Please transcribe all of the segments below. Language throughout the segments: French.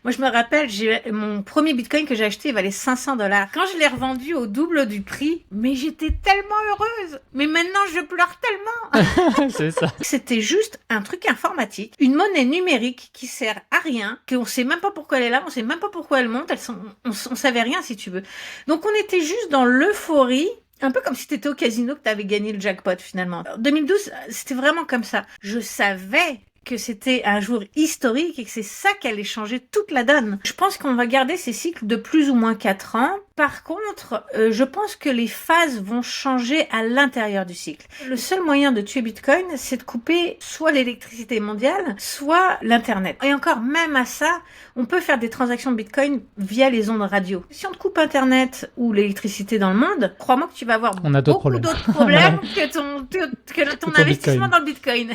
Moi, je me rappelle, mon premier bitcoin que j'ai acheté, il valait $500. Quand je l'ai revendu au double du prix, mais j'étais tellement heureuse. Mais maintenant, je pleure tellement. C'est ça. C'était juste un truc informatique, une monnaie numérique qui sert à rien, qu'on sait même pas pourquoi elle est là, on sait même pas pourquoi elle monte, on savait rien si tu veux. Donc on était juste dans l'euphorie. Un peu comme si t'étais au casino que t'avais gagné le jackpot finalement. En 2012, c'était vraiment comme ça. Je savais que c'était un jour historique et que c'est ça qui allait changer toute la donne. Je pense qu'on va garder ces cycles de plus ou moins 4 ans. Par contre, je pense que les phases vont changer à l'intérieur du cycle. Le seul moyen de tuer Bitcoin, c'est de couper soit l'électricité mondiale, soit l'Internet. Et encore, même à ça, on peut faire des transactions de Bitcoin via les ondes radio. Si on te coupe Internet ou l'électricité dans le monde, crois-moi que tu vas avoir beaucoup d'autres problèmes que ton investissement dans le Bitcoin.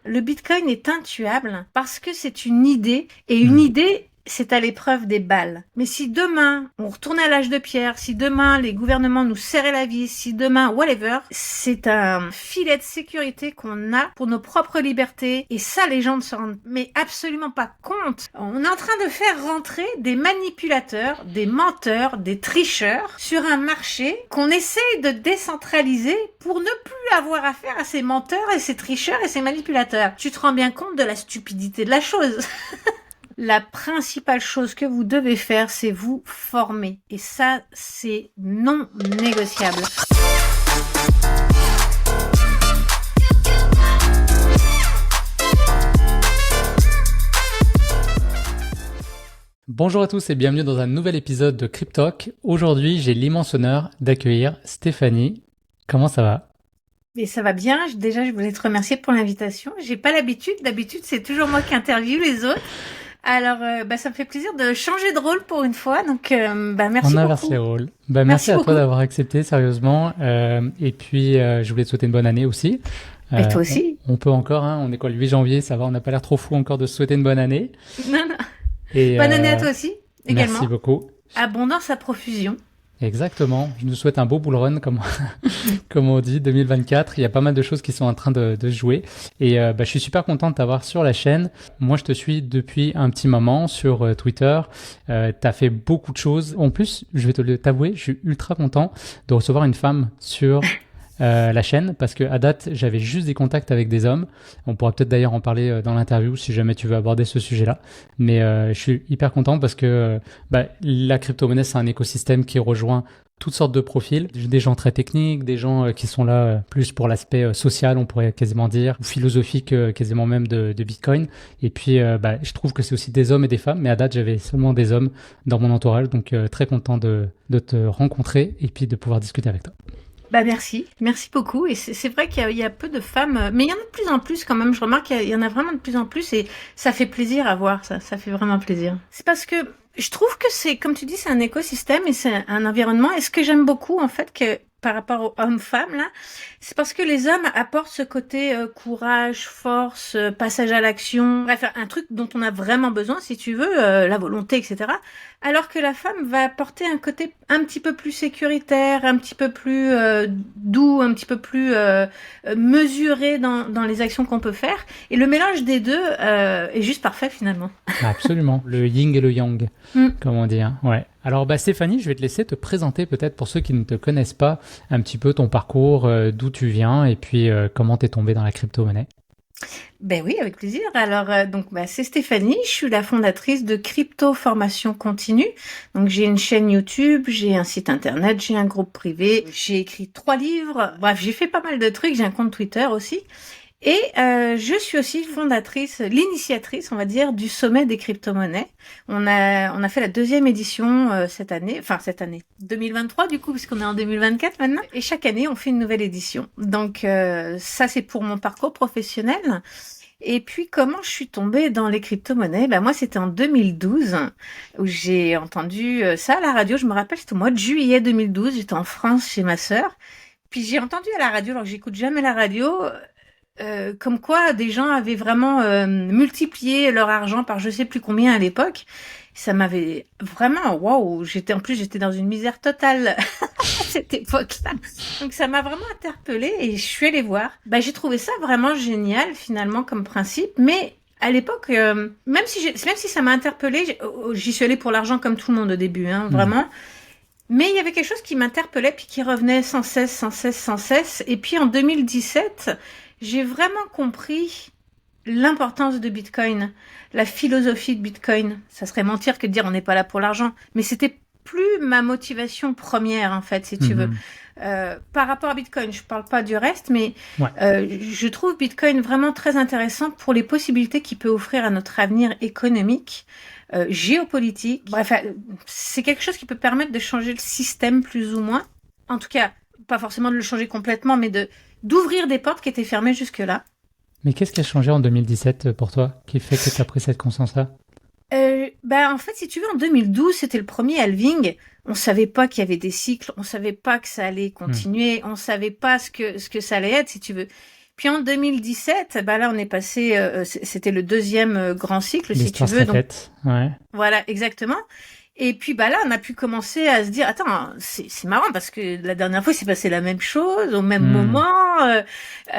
Le Bitcoin est intuable parce que c'est une idée, et une idée, c'est à l'épreuve des balles. Mais si demain, on retournait à l'âge de pierre, si demain, les gouvernements nous serraient la vis, si demain, whatever, c'est un filet de sécurité qu'on a pour nos propres libertés. Et ça, les gens ne se rendent mais absolument pas compte. On est en train de faire rentrer des manipulateurs, des menteurs, des tricheurs sur un marché qu'on essaye de décentraliser pour ne plus avoir affaire à ces menteurs et ces tricheurs et ces manipulateurs. Tu te rends bien compte de la stupidité de la chose. La principale chose que vous devez faire, c'est vous former. Et ça, c'est non négociable. Bonjour à tous et bienvenue dans un nouvel épisode de Cryptalk. Aujourd'hui, j'ai l'immense honneur d'accueillir Stéphanie. Comment ça va ? Et ça va bien. Déjà, je voulais te remercier pour l'invitation. J'ai pas l'habitude. D'habitude, c'est toujours moi qui interviewe les autres. Alors, ça me fait plaisir de changer de rôle pour une fois. Donc, merci beaucoup. On inverse les rôles. Merci à toi d'avoir accepté, sérieusement. Et puis, je voulais te souhaiter une bonne année aussi. Et toi aussi. On peut encore, hein, on est quoi, le 8 janvier, ça va, on n'a pas l'air trop fou encore de se souhaiter une bonne année. Non. Et, bonne année à toi aussi, également. Merci beaucoup. Abondance à profusion. Exactement. Je nous souhaite un beau bull run, comme on dit, 2024. Il y a pas mal de choses qui sont en train de se jouer. Et je suis super content de t'avoir sur la chaîne. Moi, je te suis depuis un petit moment sur Twitter. T'as fait beaucoup de choses. En plus, je vais t'avouer, je suis ultra content de recevoir une femme sur la chaîne, parce que à date, j'avais juste des contacts avec des hommes. On pourra peut-être d'ailleurs en parler dans l'interview si jamais tu veux aborder ce sujet-là. Mais je suis hyper content parce que la crypto-monnaie, c'est un écosystème qui rejoint toutes sortes de profils, des gens très techniques, des gens qui sont là plus pour l'aspect social, on pourrait quasiment dire, ou philosophique, quasiment même de Bitcoin. Et puis, je trouve que c'est aussi des hommes et des femmes, mais à date, j'avais seulement des hommes dans mon entourage, donc très content de te rencontrer et puis de pouvoir discuter avec toi. Merci beaucoup. Et c'est vrai qu'il y a peu de femmes, mais il y en a de plus en plus quand même. Je remarque qu'il y en a vraiment de plus en plus et ça fait plaisir à voir. Ça fait vraiment plaisir. C'est parce que je trouve que c'est, comme tu dis, c'est un écosystème et c'est un environnement. Et ce que j'aime beaucoup, en fait, que par rapport aux hommes-femmes, là, c'est parce que les hommes apportent ce côté courage, force, passage à l'action, bref, un truc dont on a vraiment besoin, si tu veux, la volonté, etc. Alors que la femme va apporter un côté un petit peu plus sécuritaire, un petit peu plus doux, un petit peu plus mesuré dans les actions qu'on peut faire. Et le mélange des deux est juste parfait, finalement. Absolument, le yin et le yang, comme on dit. Hein. Ouais. Alors Stéphanie, je vais te laisser te présenter peut-être pour ceux qui ne te connaissent pas un petit peu ton parcours, d'où tu viens et puis comment t'es tombée dans la crypto-monnaie. Oui, avec plaisir. Alors, c'est Stéphanie, je suis la fondatrice de Crypto Formation Continue. Donc, j'ai une chaîne YouTube, j'ai un site internet, j'ai un groupe privé, j'ai écrit 3 livres. Bref, j'ai fait pas mal de trucs, j'ai un compte Twitter aussi. Et je suis aussi l'initiatrice, on va dire, du sommet des crypto-monnaies. On a fait la 2e édition cette année, 2023 du coup, puisqu'on est en 2024 maintenant. Et chaque année, on fait une nouvelle édition. Donc ça, c'est pour mon parcours professionnel. Et puis, comment je suis tombée dans les crypto-monnaies ? Moi, c'était en 2012 où j'ai entendu ça à la radio. Je me rappelle, c'était au mois de juillet 2012. J'étais en France chez ma sœur. Puis j'ai entendu à la radio, alors que j'écoute jamais la radio, comme quoi des gens avaient vraiment multiplié leur argent par je sais plus combien à l'époque. Ça m'avait vraiment, waouh, j'étais dans une misère totale à cette époque-là. Donc ça m'a vraiment interpellée et je suis allée voir. J'ai trouvé ça vraiment génial finalement comme principe, mais À l'époque, même si ça m'a interpellée, j'y suis allée pour l'argent comme tout le monde au début, hein, vraiment. Mais il y avait quelque chose qui m'interpellait puis qui revenait sans cesse, sans cesse, sans cesse. Et puis en 2017, j'ai vraiment compris l'importance de Bitcoin, la philosophie de Bitcoin. Ça serait mentir que de dire on n'est pas là pour l'argent, mais c'était plus ma motivation première en fait, si tu veux. Par rapport à Bitcoin, je parle pas du reste, mais je trouve Bitcoin vraiment très intéressant pour les possibilités qu'il peut offrir à notre avenir économique, géopolitique. Bref, c'est quelque chose qui peut permettre de changer le système plus ou moins. En tout cas, pas forcément de le changer complètement, mais d'ouvrir des portes qui étaient fermées jusque-là. Mais qu'est-ce qui a changé en 2017 pour toi, qui fait que tu as pris cette conscience-là? En fait, si tu veux, en 2012, c'était le premier halving. On savait pas qu'il y avait des cycles, on savait pas que ça allait continuer, on savait pas ce que ça allait être, si tu veux. Puis en 2017, là, on est passé, c'était le deuxième grand cycle, si tu veux. Donc, voilà, exactement. Et puis là, on a pu commencer à se dire, attends, c'est marrant parce que la dernière fois, il s'est passé la même chose au même moment. Tu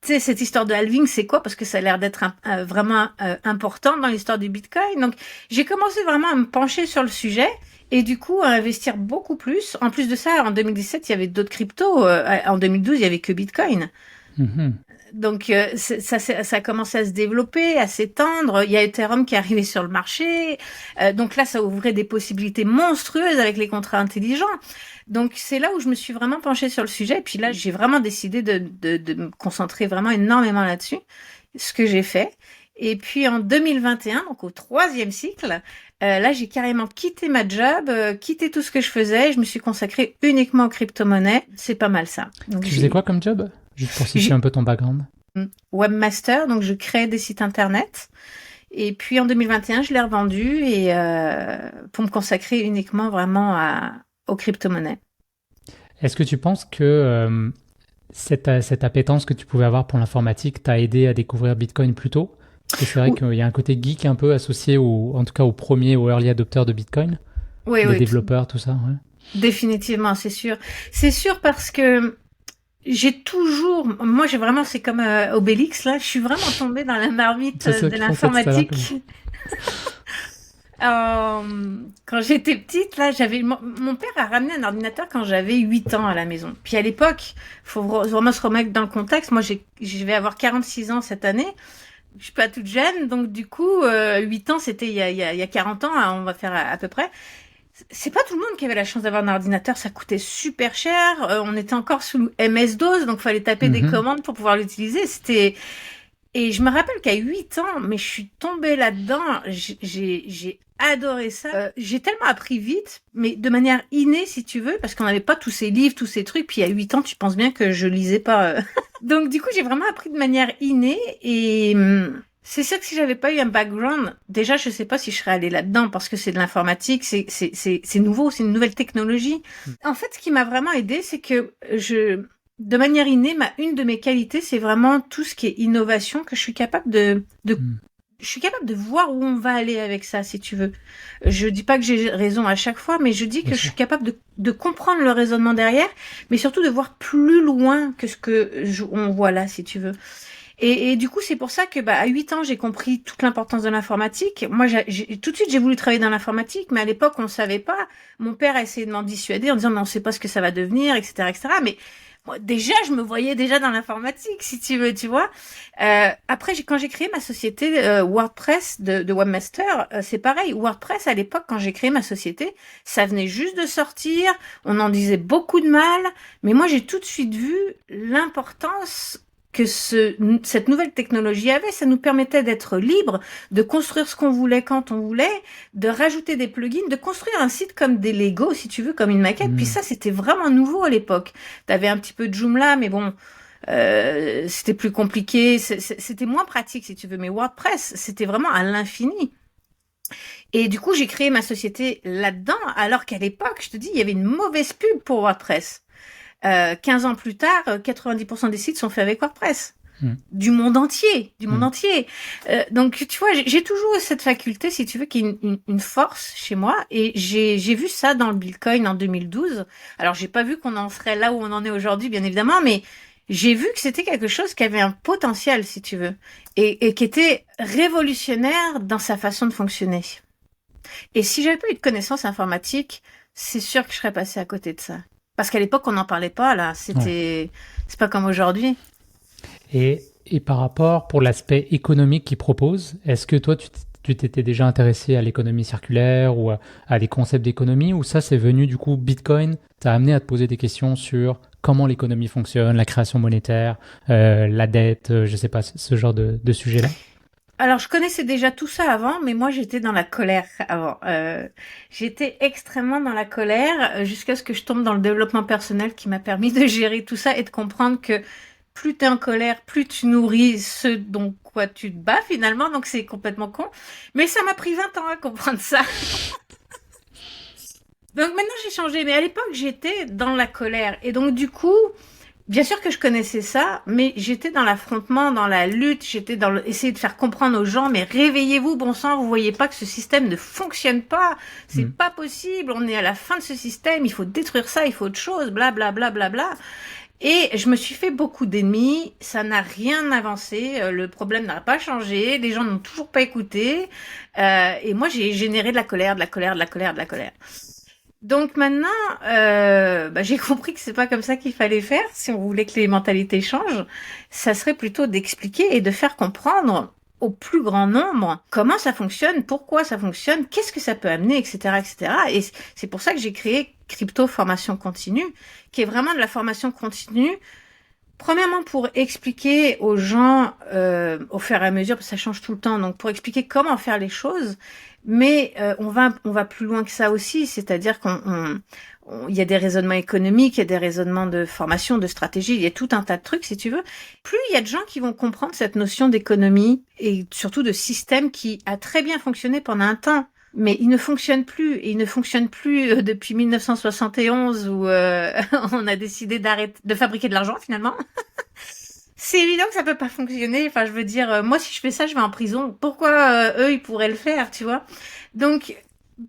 sais, cette histoire de halving, c'est quoi? Parce que ça a l'air d'être vraiment important dans l'histoire du Bitcoin. Donc, j'ai commencé vraiment à me pencher sur le sujet et du coup à investir beaucoup plus. En plus de ça, en 2017, il y avait d'autres cryptos. En 2012, il y avait que Bitcoin. Donc ça a commencé à se développer, à s'étendre. Il y a Ethereum qui est arrivé sur le marché. Donc là, ça ouvrait des possibilités monstrueuses avec les contrats intelligents. Donc c'est là où je me suis vraiment penchée sur le sujet. Et puis là, j'ai vraiment décidé de me concentrer vraiment énormément là-dessus, ce que j'ai fait. Et puis en 2021, donc au 3e cycle, là j'ai carrément quitté ma job, quitté tout ce que je faisais. Je me suis consacrée uniquement aux crypto-monnaies. C'est pas mal ça. Donc, tu faisais quoi comme job? Juste pour situer un peu ton background. Webmaster, donc je crée des sites internet. Et puis en 2021, je l'ai revendu et pour me consacrer uniquement vraiment aux crypto-monnaies. Est-ce que tu penses que cette appétence que tu pouvais avoir pour l'informatique t'a aidé à découvrir Bitcoin plus tôt? Parce que c'est vrai qu'il y a un côté geek un peu associé en tout cas aux early adopteurs de Bitcoin. Les développeurs, tout ça. Ouais. Définitivement, c'est sûr. C'est sûr parce que moi j'ai vraiment, c'est comme Obélix là, je suis vraiment tombée dans la marmite de l'informatique. Quand j'étais petite là, mon père a ramené un ordinateur quand j'avais 8 ans à la maison. Puis à l'époque, faut vraiment se remettre dans le contexte. Moi je vais avoir 46 ans cette année. Je suis pas toute jeune, donc du coup 8 ans c'était il y a 40 ans, hein, on va faire à peu près. C'est pas tout le monde qui avait la chance d'avoir un ordinateur, ça coûtait super cher, on était encore sous MS-DOS, donc fallait taper des commandes pour pouvoir l'utiliser, et je me rappelle qu'à 8 ans, mais je suis tombée là-dedans, j'ai adoré ça, j'ai tellement appris vite, mais de manière innée si tu veux, parce qu'on n'avait pas tous ces livres, tous ces trucs, puis à 8 ans, tu penses bien que je lisais pas. Donc du coup, j'ai vraiment appris de manière innée, et c'est sûr que si j'avais pas eu un background, déjà je sais pas si je serais allée là-dedans parce que c'est de l'informatique, c'est nouveau, c'est une nouvelle technologie. En fait, ce qui m'a vraiment aidée, c'est que de manière innée, une de mes qualités, c'est vraiment tout ce qui est innovation, que je suis capable je suis capable de voir où on va aller avec ça, si tu veux. Je dis pas que j'ai raison à chaque fois, mais je dis que je suis capable de comprendre le raisonnement derrière, mais surtout de voir plus loin que ce que on voit là, si tu veux. Et du coup, c'est pour ça que à 8 ans, j'ai compris toute l'importance de l'informatique. Moi, tout de suite, j'ai voulu travailler dans l'informatique, mais à l'époque, on ne savait pas. Mon père a essayé de m'en dissuader en disant, mais on ne sait pas ce que ça va devenir, etc., etc. Mais moi, déjà, je me voyais déjà dans l'informatique, si tu veux, tu vois. Après, quand j'ai créé ma société WordPress de Webmaster, c'est pareil. WordPress, à l'époque, quand j'ai créé ma société, ça venait juste de sortir. On en disait beaucoup de mal. Mais moi, j'ai tout de suite vu l'importance que cette nouvelle technologie avait. Ça nous permettait d'être libres, de construire ce qu'on voulait quand on voulait, de rajouter des plugins, de construire un site comme des Lego, si tu veux, comme une maquette. Puis ça, c'était vraiment nouveau à l'époque. T'avais un petit peu de Joomla, mais bon, c'était plus compliqué, c'était moins pratique, si tu veux. Mais WordPress, c'était vraiment à l'infini. Et du coup, j'ai créé ma société là-dedans, alors qu'à l'époque, je te dis, il y avait une mauvaise pub pour WordPress. 15 ans plus tard, 90% des sites sont faits avec WordPress. Du monde entier, donc tu vois, j'ai toujours cette faculté, si tu veux, qui est une force chez moi, et j'ai vu ça dans le Bitcoin en 2012. Alors j'ai pas vu qu'on en serait là où on en est aujourd'hui, bien évidemment, mais j'ai vu que c'était quelque chose qui avait un potentiel, si tu veux, et qui était révolutionnaire dans sa façon de fonctionner. Et si j'avais pas eu de connaissances informatiques, c'est sûr que je serais passée à côté de ça. Parce qu'à l'époque, on n'en parlait pas, là. Ouais. C'est pas comme aujourd'hui. Et par rapport pour l'aspect économique qu'ils proposent, est-ce que toi, tu t'étais déjà intéressé à l'économie circulaire ou à des concepts d'économie, ou ça, c'est venu du coup, Bitcoin t'a amené à te poser des questions sur comment l'économie fonctionne, la création monétaire, la dette, je sais pas, ce genre de sujet-là? Alors, je connaissais déjà tout ça avant, mais moi, j'étais dans la colère avant. J'étais extrêmement dans la colère jusqu'à ce que je tombe dans le développement personnel qui m'a permis de gérer tout ça et de comprendre que plus t'es en colère, plus tu nourris ce dont quoi tu te bats finalement, donc c'est complètement con. Mais ça m'a pris 20 ans à comprendre ça. Donc maintenant j'ai changé, mais à l'époque j'étais dans la colère. Et donc du coup, bien sûr que je connaissais ça, mais j'étais dans l'affrontement, dans la lutte, j'étais dans essayer de faire comprendre aux gens, mais réveillez-vous, bon sang, vous voyez pas que ce système ne fonctionne pas, c'est Hmm. pas possible, on est à la fin de ce système, il faut détruire ça, il faut autre chose, bla bla bla bla bla. Et je me suis fait beaucoup d'ennemis, ça n'a rien avancé, le problème n'a pas changé, les gens n'ont toujours pas écouté, et moi j'ai généré de la colère, de la colère, de la colère, de la colère. Donc maintenant, j'ai compris que c'est pas comme ça qu'il fallait faire si on voulait que les mentalités changent. Ça serait plutôt d'expliquer et de faire comprendre au plus grand nombre comment ça fonctionne, pourquoi ça fonctionne, qu'est-ce que ça peut amener, etc., etc. Et c'est pour ça que j'ai créé Crypto Formation Continue, qui est vraiment de la formation continue. Premièrement, pour expliquer aux gens au fur et à mesure, parce que ça change tout le temps, donc pour expliquer comment faire les choses, mais on va plus loin que ça aussi, c'est-à-dire il y a des raisonnements économiques, il y a des raisonnements de formation, de stratégie, il y a tout un tas de trucs si tu veux. Plus il y a de gens qui vont comprendre cette notion d'économie et surtout de système qui a très bien fonctionné pendant un temps. Mais il ne fonctionne plus, et il ne fonctionne plus depuis 1971 où on a décidé d'arrêter de fabriquer de l'argent finalement. C'est évident que ça peut pas fonctionner. Enfin, je veux dire, moi, si je fais ça, je vais en prison. Pourquoi eux, ils pourraient le faire, tu vois? Donc,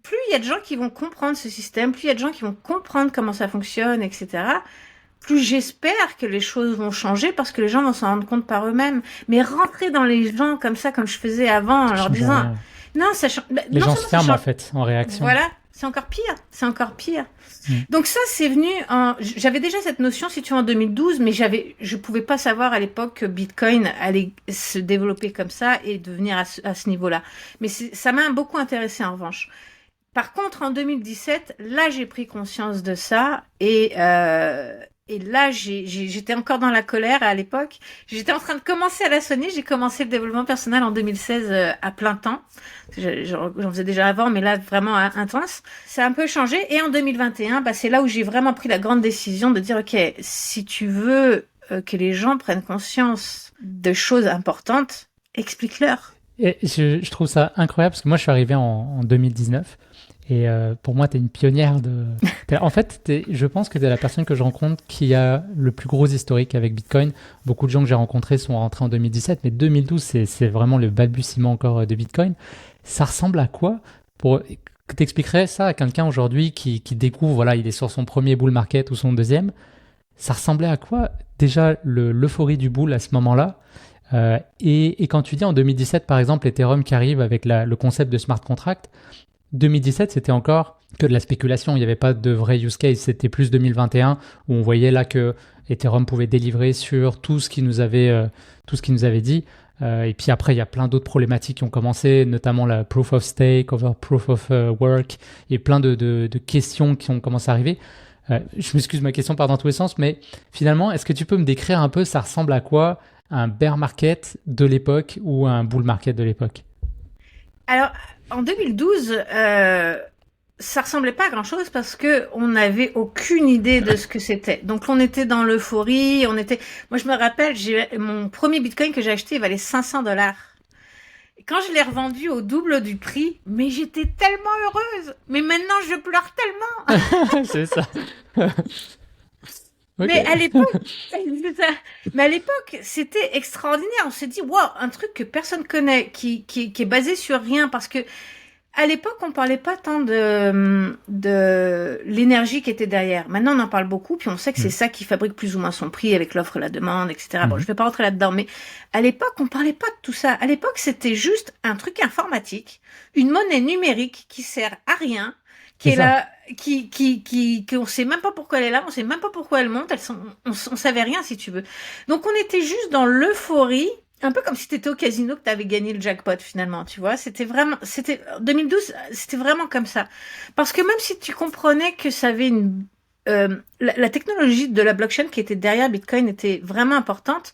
plus il y a de gens qui vont comprendre ce système, plus il y a de gens qui vont comprendre comment ça fonctionne, etc., plus j'espère que les choses vont changer parce que les gens vont s'en rendre compte par eux-mêmes. Mais rentrer dans les gens comme ça, comme je faisais avant, en Ça leur change disant, rien. non, ça change, Les non gens se seulement ça ferment en change, fait en réaction. voilà, c'est encore pire, c'est encore pire. Hmm. Donc ça, c'est venu j'avais déjà cette notion, si tu veux, en 2012, mais je pouvais pas savoir à l'époque que Bitcoin allait se développer comme ça et devenir à ce niveau-là. Mais ça m'a beaucoup intéressé en revanche. Par contre, en 2017, là, j'ai pris conscience de ça et là, j'étais encore dans la colère à l'époque. J'étais en train de commencer à la sonner. J'ai commencé le développement personnel en 2016 à plein temps. J'en faisais déjà avant, mais là, vraiment intense. Ça a un peu changé. Et en 2021, c'est là où j'ai vraiment pris la grande décision de dire, OK, si tu veux que les gens prennent conscience de choses importantes, explique-leur. Et je trouve ça incroyable parce que moi je suis arrivé en 2019 et pour moi tu es une pionnière de... En fait, je pense que tu es la personne que je rencontre qui a le plus gros historique avec Bitcoin. Beaucoup de gens que j'ai rencontrés sont rentrés en 2017, mais 2012 c'est vraiment le balbutiement encore de Bitcoin. Ça ressemble à quoi pour... T'expliquerais ça à quelqu'un aujourd'hui qui découvre, voilà, il est sur son premier bull market ou son deuxième. Ça ressemblait à quoi déjà l'euphorie du bull à ce moment-là? Et quand tu dis en 2017, par exemple, Ethereum qui arrive avec le concept de smart contract, 2017, c'était encore que de la spéculation. Il n'y avait pas de vrai use case. C'était plus 2021 où on voyait là que Ethereum pouvait délivrer sur tout ce qu'il nous avait dit. Et puis après, il y a plein d'autres problématiques qui ont commencé, notamment la proof of stake, over proof of work, et plein de questions qui ont commencé à arriver. Je m'excuse, ma question part dans tous les sens, mais finalement, est-ce que tu peux me décrire un peu, ça ressemble à quoi un bear market de l'époque ou un bull market de l'époque? Alors, en 2012, ça ressemblait pas à grand-chose parce que on n'avait aucune idée de ce que c'était. Donc, on était dans l'euphorie, Moi, je me rappelle, mon premier Bitcoin que j'ai acheté, il valait $500. Et quand je l'ai revendu au double du prix, mais j'étais tellement heureuse. Mais maintenant, je pleure tellement. C'est ça. Mais Ok. à l'époque, c'était extraordinaire. On s'est dit, wow, un truc que personne connaît, qui est basé sur rien, parce que À l'époque, on parlait pas tant de l'énergie qui était derrière. Maintenant, on en parle beaucoup, puis on sait que c'est ça qui fabrique plus ou moins son prix avec l'offre et la demande, etc. Bon, je vais pas rentrer là-dedans, mais à l'époque, on parlait pas de tout ça. À l'époque, c'était juste un truc informatique, une monnaie numérique qui sert à rien, qui est là, qu'on sait même pas pourquoi elle est là, on sait même pas pourquoi elle monte, on savait rien si tu veux. Donc, on était juste dans l'euphorie. Un peu comme si t'étais au casino que t'avais gagné le jackpot finalement, tu vois. C'était 2012, c'était vraiment comme ça. Parce que même si tu comprenais que ça avait la technologie de la blockchain qui était derrière Bitcoin était vraiment importante,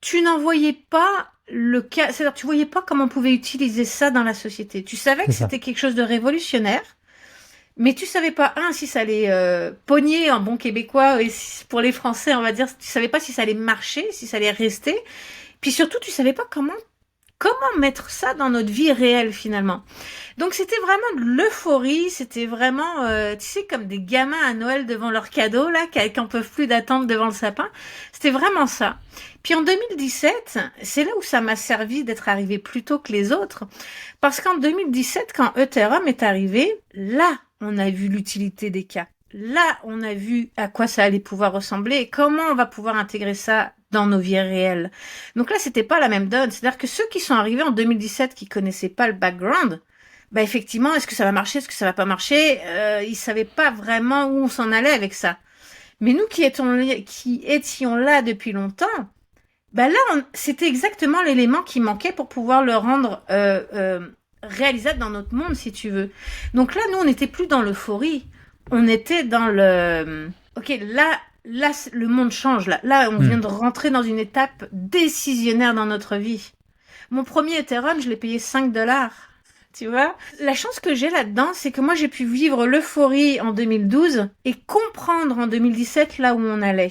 tu n'en voyais pas le cas, c'est-à-dire tu voyais pas comment on pouvait utiliser ça dans la société. Tu savais que c'était quelque chose de révolutionnaire, mais tu savais pas, si ça allait pogner en bon québécois, et pour les Français, on va dire, tu savais pas si ça allait marcher, si ça allait rester. Puis surtout, tu savais pas comment mettre ça dans notre vie réelle finalement. Donc c'était vraiment de l'euphorie, c'était vraiment, tu sais, comme des gamins à Noël devant leur cadeau là, qui en peuvent plus d'attendre devant le sapin. C'était vraiment ça. Puis en 2017, c'est là où ça m'a servi d'être arrivé plus tôt que les autres, parce qu'en 2017, quand Ethereum est arrivé, là, on a vu l'utilité des cas. Là, on a vu à quoi ça allait pouvoir ressembler et comment on va pouvoir intégrer ça dans nos vies réelles. Donc là, c'était pas la même donne. C'est-à-dire que ceux qui sont arrivés en 2017, qui connaissaient pas le background, bah effectivement, est-ce que ça va marcher, est-ce que ça va pas marcher, ils savaient pas vraiment où on s'en allait avec ça. Mais nous qui étions là depuis longtemps, bah là, c'était exactement l'élément qui manquait pour pouvoir le rendre réalisable dans notre monde, si tu veux. Donc là, nous, on n'était plus dans l'euphorie. On était dans le... Ok, là, le monde change. Là, on vient de rentrer dans une étape décisionnaire dans notre vie. Mon premier Ethereum, je l'ai payé $5. Tu vois? La chance que j'ai là-dedans, c'est que moi, j'ai pu vivre l'euphorie en 2012 et comprendre en 2017 là où on allait.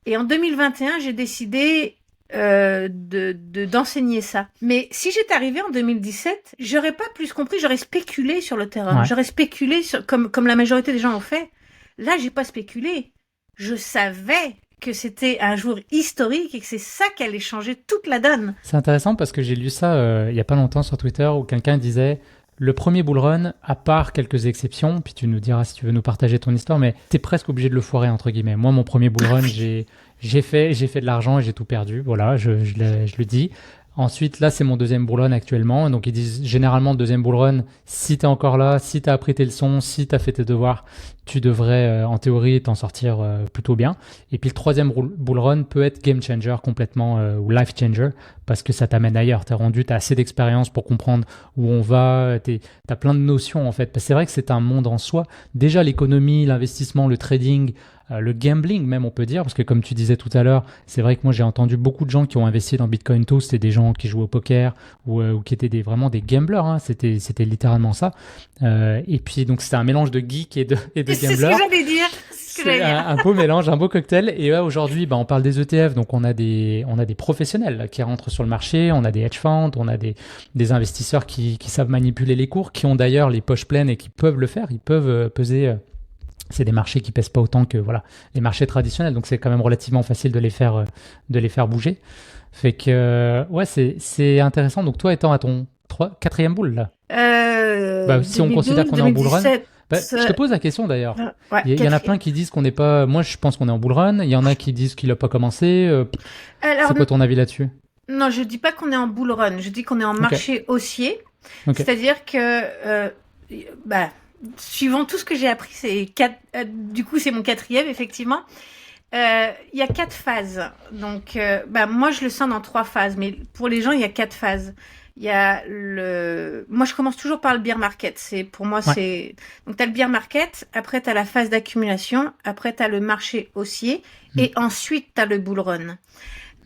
Et en 2021, j'ai décidé d'enseigner ça. Mais si j'étais arrivée en 2017, j'aurais pas plus compris, j'aurais spéculé sur le terrain. Ouais. J'aurais spéculé comme la majorité des gens ont fait. Là, j'ai pas spéculé. Je savais que c'était un jour historique et que c'est ça qui allait changer toute la donne. C'est intéressant parce que j'ai lu ça il y a pas longtemps sur Twitter où quelqu'un disait le premier bull run, à part quelques exceptions, puis tu nous diras si tu veux nous partager ton histoire, mais t'es presque obligé de le foirer entre guillemets. Moi, mon premier bull run, j'ai fait de l'argent et j'ai tout perdu. Voilà, je le dis. Ensuite, là, c'est mon deuxième bull run actuellement. Donc, ils disent généralement deuxième bull run, si t'es encore là, si t'as appris tes leçons, si t'as fait tes devoirs, tu devrais, en théorie, t'en sortir plutôt bien. Et puis, le troisième bull run peut être game changer complètement ou life changer parce que ça t'amène ailleurs. T'as assez d'expérience pour comprendre où on va. T'as plein de notions, en fait. Parce que c'est vrai que c'est un monde en soi. Déjà, l'économie, l'investissement, le trading, le gambling même on peut dire, parce que comme tu disais tout à l'heure, c'est vrai que moi j'ai entendu beaucoup de gens qui ont investi dans Bitcoin Too, c'était des gens qui jouaient au poker ou qui étaient vraiment des gamblers, hein. C'était littéralement ça. Et puis donc c'était un mélange de geek et de gamblers. C'est ce que j'allais dire. C'est un beau mélange, un beau cocktail. Et aujourd'hui, on parle des ETF, donc on a des professionnels là, qui rentrent sur le marché, on a des hedge funds, on a des investisseurs qui savent manipuler les cours, qui ont d'ailleurs les poches pleines et qui peuvent le faire. Ils peuvent peser. C'est des marchés qui pèsent pas autant que les marchés traditionnels, donc c'est quand même relativement facile de les faire bouger. Fait que c'est intéressant. Donc toi étant à ton quatrième bull là, si 2012, on considère qu'on est en bull run, je te pose la question d'ailleurs. Il y en a plein qui disent qu'on n'est pas. Moi je pense qu'on est en bull run. Il y en a qui disent qu'il a pas commencé. C'est quoi ton avis là-dessus? Non, je dis pas qu'on est en bull run. Je dis qu'on est en marché haussier. C'est-à-dire que suivant tout ce que j'ai appris, du coup c'est mon quatrième effectivement. Il y a 4 phases. Donc moi je le sens dans 3 phases, mais pour les gens il y a 4 phases. Il y a moi je commence toujours par le bear market. Donc t'as le bear market, après t'as la phase d'accumulation, après t'as le marché haussier et ensuite t'as le bull run.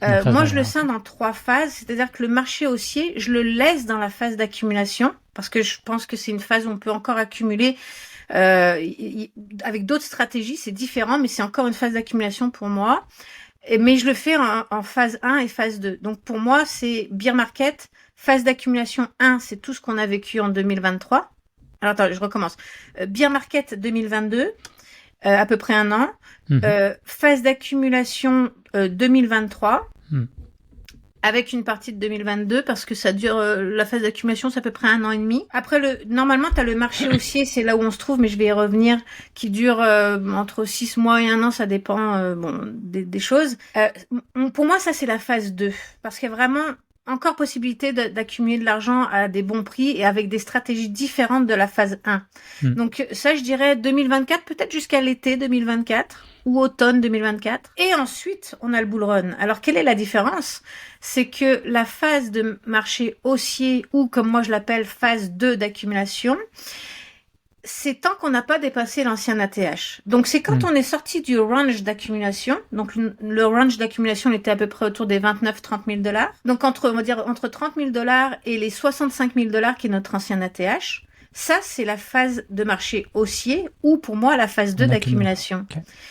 Moi, je le sens dans 3 phases, c'est-à-dire que le marché haussier, je le laisse dans la phase d'accumulation, parce que je pense que c'est une phase où on peut encore accumuler avec d'autres stratégies, c'est différent, mais c'est encore une phase d'accumulation pour moi. Mais je le fais en phase 1 et phase 2. Donc pour moi, c'est bear market, phase d'accumulation 1, c'est tout ce qu'on a vécu en 2023. Alors attends, je recommence. Bear market 2022. À peu près 1 an. Phase d'accumulation 2023. avec une partie de 2022 parce que ça dure, la phase d'accumulation, c'est à peu près 1 an et demi. Après, normalement, tu as le marché haussier, c'est là où on se trouve, mais je vais y revenir, qui dure entre 6 mois et 1 an, ça dépend des choses. Pour moi, ça, c'est la phase 2 parce qu'il y a vraiment encore possibilité d'accumuler de l'argent à des bons prix et avec des stratégies différentes de la phase 1. Donc ça, je dirais 2024, peut-être jusqu'à l'été 2024 ou automne 2024. Et ensuite, on a le bull run. Alors, quelle est la différence? C'est que la phase de marché haussier, ou comme moi je l'appelle, phase 2 d'accumulation, c'est tant qu'on n'a pas dépassé l'ancien ATH. Donc, c'est quand on est sorti du range d'accumulation. Donc, le range d'accumulation était à peu près autour des 29-30 000 $. Donc, on va dire entre 30 000 $ et les 65 000 $ qui est notre ancien ATH. Ça, c'est la phase de marché haussier ou pour moi la phase 2 d'accumulation.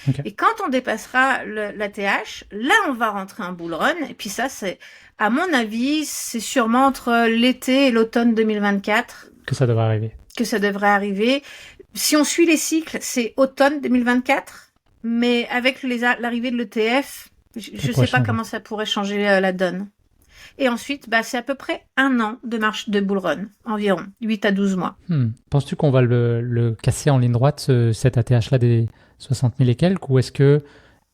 Okay. Et quand on dépassera l'ATH, là, on va rentrer en bull run. Et puis ça, c'est, à mon avis, c'est sûrement entre l'été et l'automne 2024. Que ça devrait arriver. Si on suit les cycles, c'est automne 2024. Mais avec l'arrivée de l'ETF, je ne sais pas comment ça pourrait changer la donne. Et ensuite, c'est à peu près 1 an de marche de bull run, environ 8 à 12 mois. Penses-tu qu'on va le casser en ligne droite, cet ATH-là des 60 000 et quelques, ou est-ce que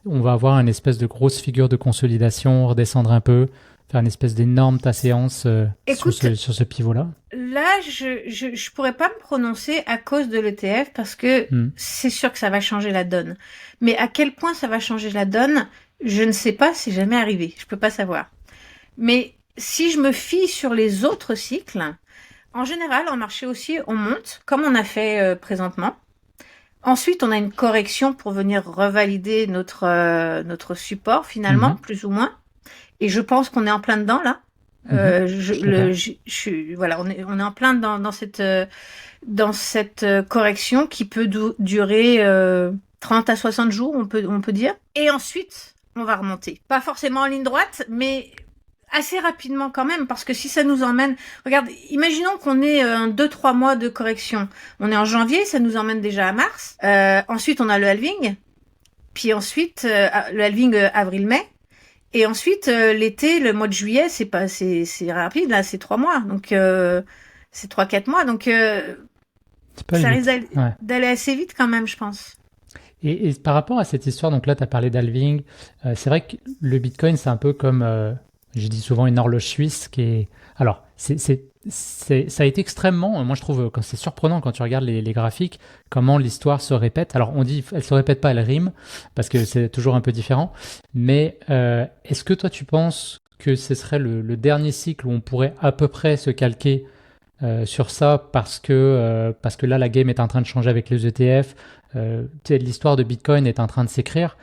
on va avoir une espèce de grosse figure de consolidation, redescendre un peu, faire une espèce d'énorme tasséance sur ce pivot-là? Là, je pourrais pas me prononcer à cause de l'ETF parce que c'est sûr que ça va changer la donne. Mais à quel point ça va changer la donne, je ne sais pas, c'est jamais arrivé. Je peux pas savoir. Mais si je me fie sur les autres cycles, en général, en marché haussier, on monte, comme on a fait présentement. Ensuite, on a une correction pour venir revalider notre support, finalement, plus ou moins. Et je pense qu'on est en plein dedans, là. Voilà, on est en plein dans cette correction qui peut durer 30 à 60 jours, on peut dire. Et ensuite, on va remonter. Pas forcément en ligne droite, mais assez rapidement quand même, parce que si ça nous emmène... Regarde, imaginons qu'on ait 2-3 mois de correction. On est en janvier, ça nous emmène déjà à mars. Ensuite, on a le halving. Puis ensuite, le halving avril-mai. Et ensuite, l'été, le mois de juillet, c'est rapide, là, c'est 3 mois. Donc, c'est 3-4 mois. Donc, ça risque d'aller assez vite quand même, je pense. Et par rapport à cette histoire, donc là, tu as parlé d'halving. C'est vrai que le Bitcoin, c'est un peu comme... je dis souvent une horloge suisse qui est... Alors, ça a été extrêmement... Moi, je trouve que c'est surprenant quand tu regardes les graphiques, comment l'histoire se répète. Alors, on dit, elle se répète pas, elle rime, parce que c'est toujours un peu différent. Mais est-ce que toi, tu penses que ce serait le dernier cycle où on pourrait à peu près se calquer sur ça parce que là, la game est en train de changer avec les ETF, l'histoire de Bitcoin est en train de s'écrire?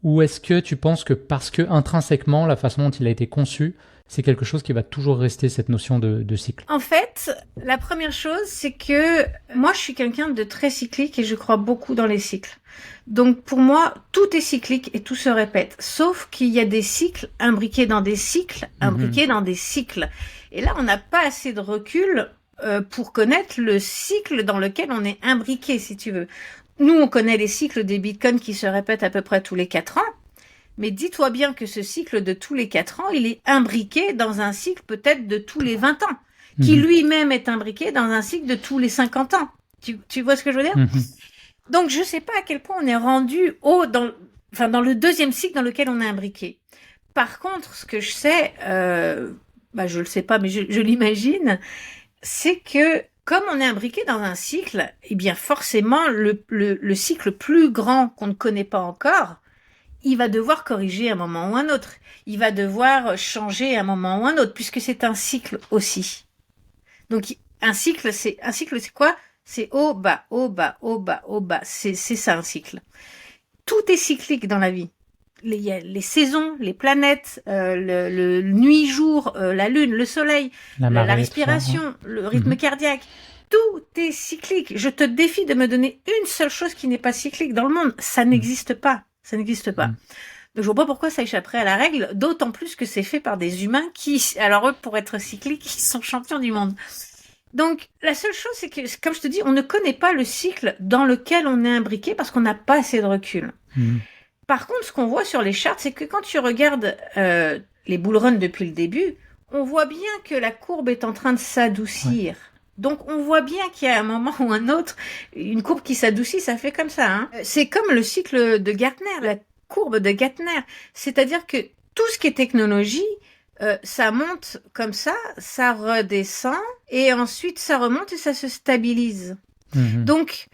Ou est-ce que tu penses que parce que intrinsèquement, la façon dont il a été conçu, c'est quelque chose qui va toujours rester, cette notion de cycle? En fait, la première chose, c'est que moi, je suis quelqu'un de très cyclique et je crois beaucoup dans les cycles. Donc, pour moi, tout est cyclique et tout se répète. Sauf qu'il y a des cycles imbriqués dans des cycles, imbriqués dans des cycles. Et là, on n'a pas assez de recul pour connaître le cycle dans lequel on est imbriqué, si tu veux. Nous, on connaît les cycles des bitcoins qui se répètent à peu près tous les 4 ans. Mais dis-toi bien que ce cycle de tous les 4 ans, il est imbriqué dans un cycle peut-être de tous les 20 ans, qui lui-même est imbriqué dans un cycle de tous les 50 ans. Tu vois ce que je veux dire? Donc, je sais pas à quel point on est rendu dans le deuxième cycle dans lequel on est imbriqué. Par contre, ce que je sais, je le sais pas, mais je l'imagine, c'est que comme on est imbriqué dans un cycle, eh bien forcément, le cycle plus grand qu'on ne connaît pas encore, il va devoir corriger à un moment ou un autre. Il va devoir changer à un moment ou un autre, puisque c'est un cycle aussi. Donc, un cycle, c'est quoi? C'est haut, bas, haut, bas, haut, bas, haut, bas. C'est ça, un cycle. Tout est cyclique dans la vie. Les saisons, les planètes, le nuit-jour, la lune, le soleil, la respiration, le rythme cardiaque. Tout est cyclique. Je te défie de me donner une seule chose qui n'est pas cyclique dans le monde. Ça n'existe pas. Ça n'existe pas. Donc, je vois pas pourquoi ça échapperait à la règle, d'autant plus que c'est fait par des humains qui, alors eux, pour être cycliques, ils sont champions du monde. Donc, la seule chose, c'est que, comme je te dis, on ne connaît pas le cycle dans lequel on est imbriqué parce qu'on n'a pas assez de recul. Par contre, ce qu'on voit sur les charts, c'est que quand tu regardes les bull runs depuis le début, on voit bien que la courbe est en train de s'adoucir. Ouais. Donc, on voit bien qu'il y a un moment ou un autre, une courbe qui s'adoucit, ça fait comme ça. Hein. C'est comme le cycle de Gartner, la courbe de Gartner. C'est-à-dire que tout ce qui est technologie, ça monte comme ça redescend, et ensuite ça remonte et ça se stabilise. Donc,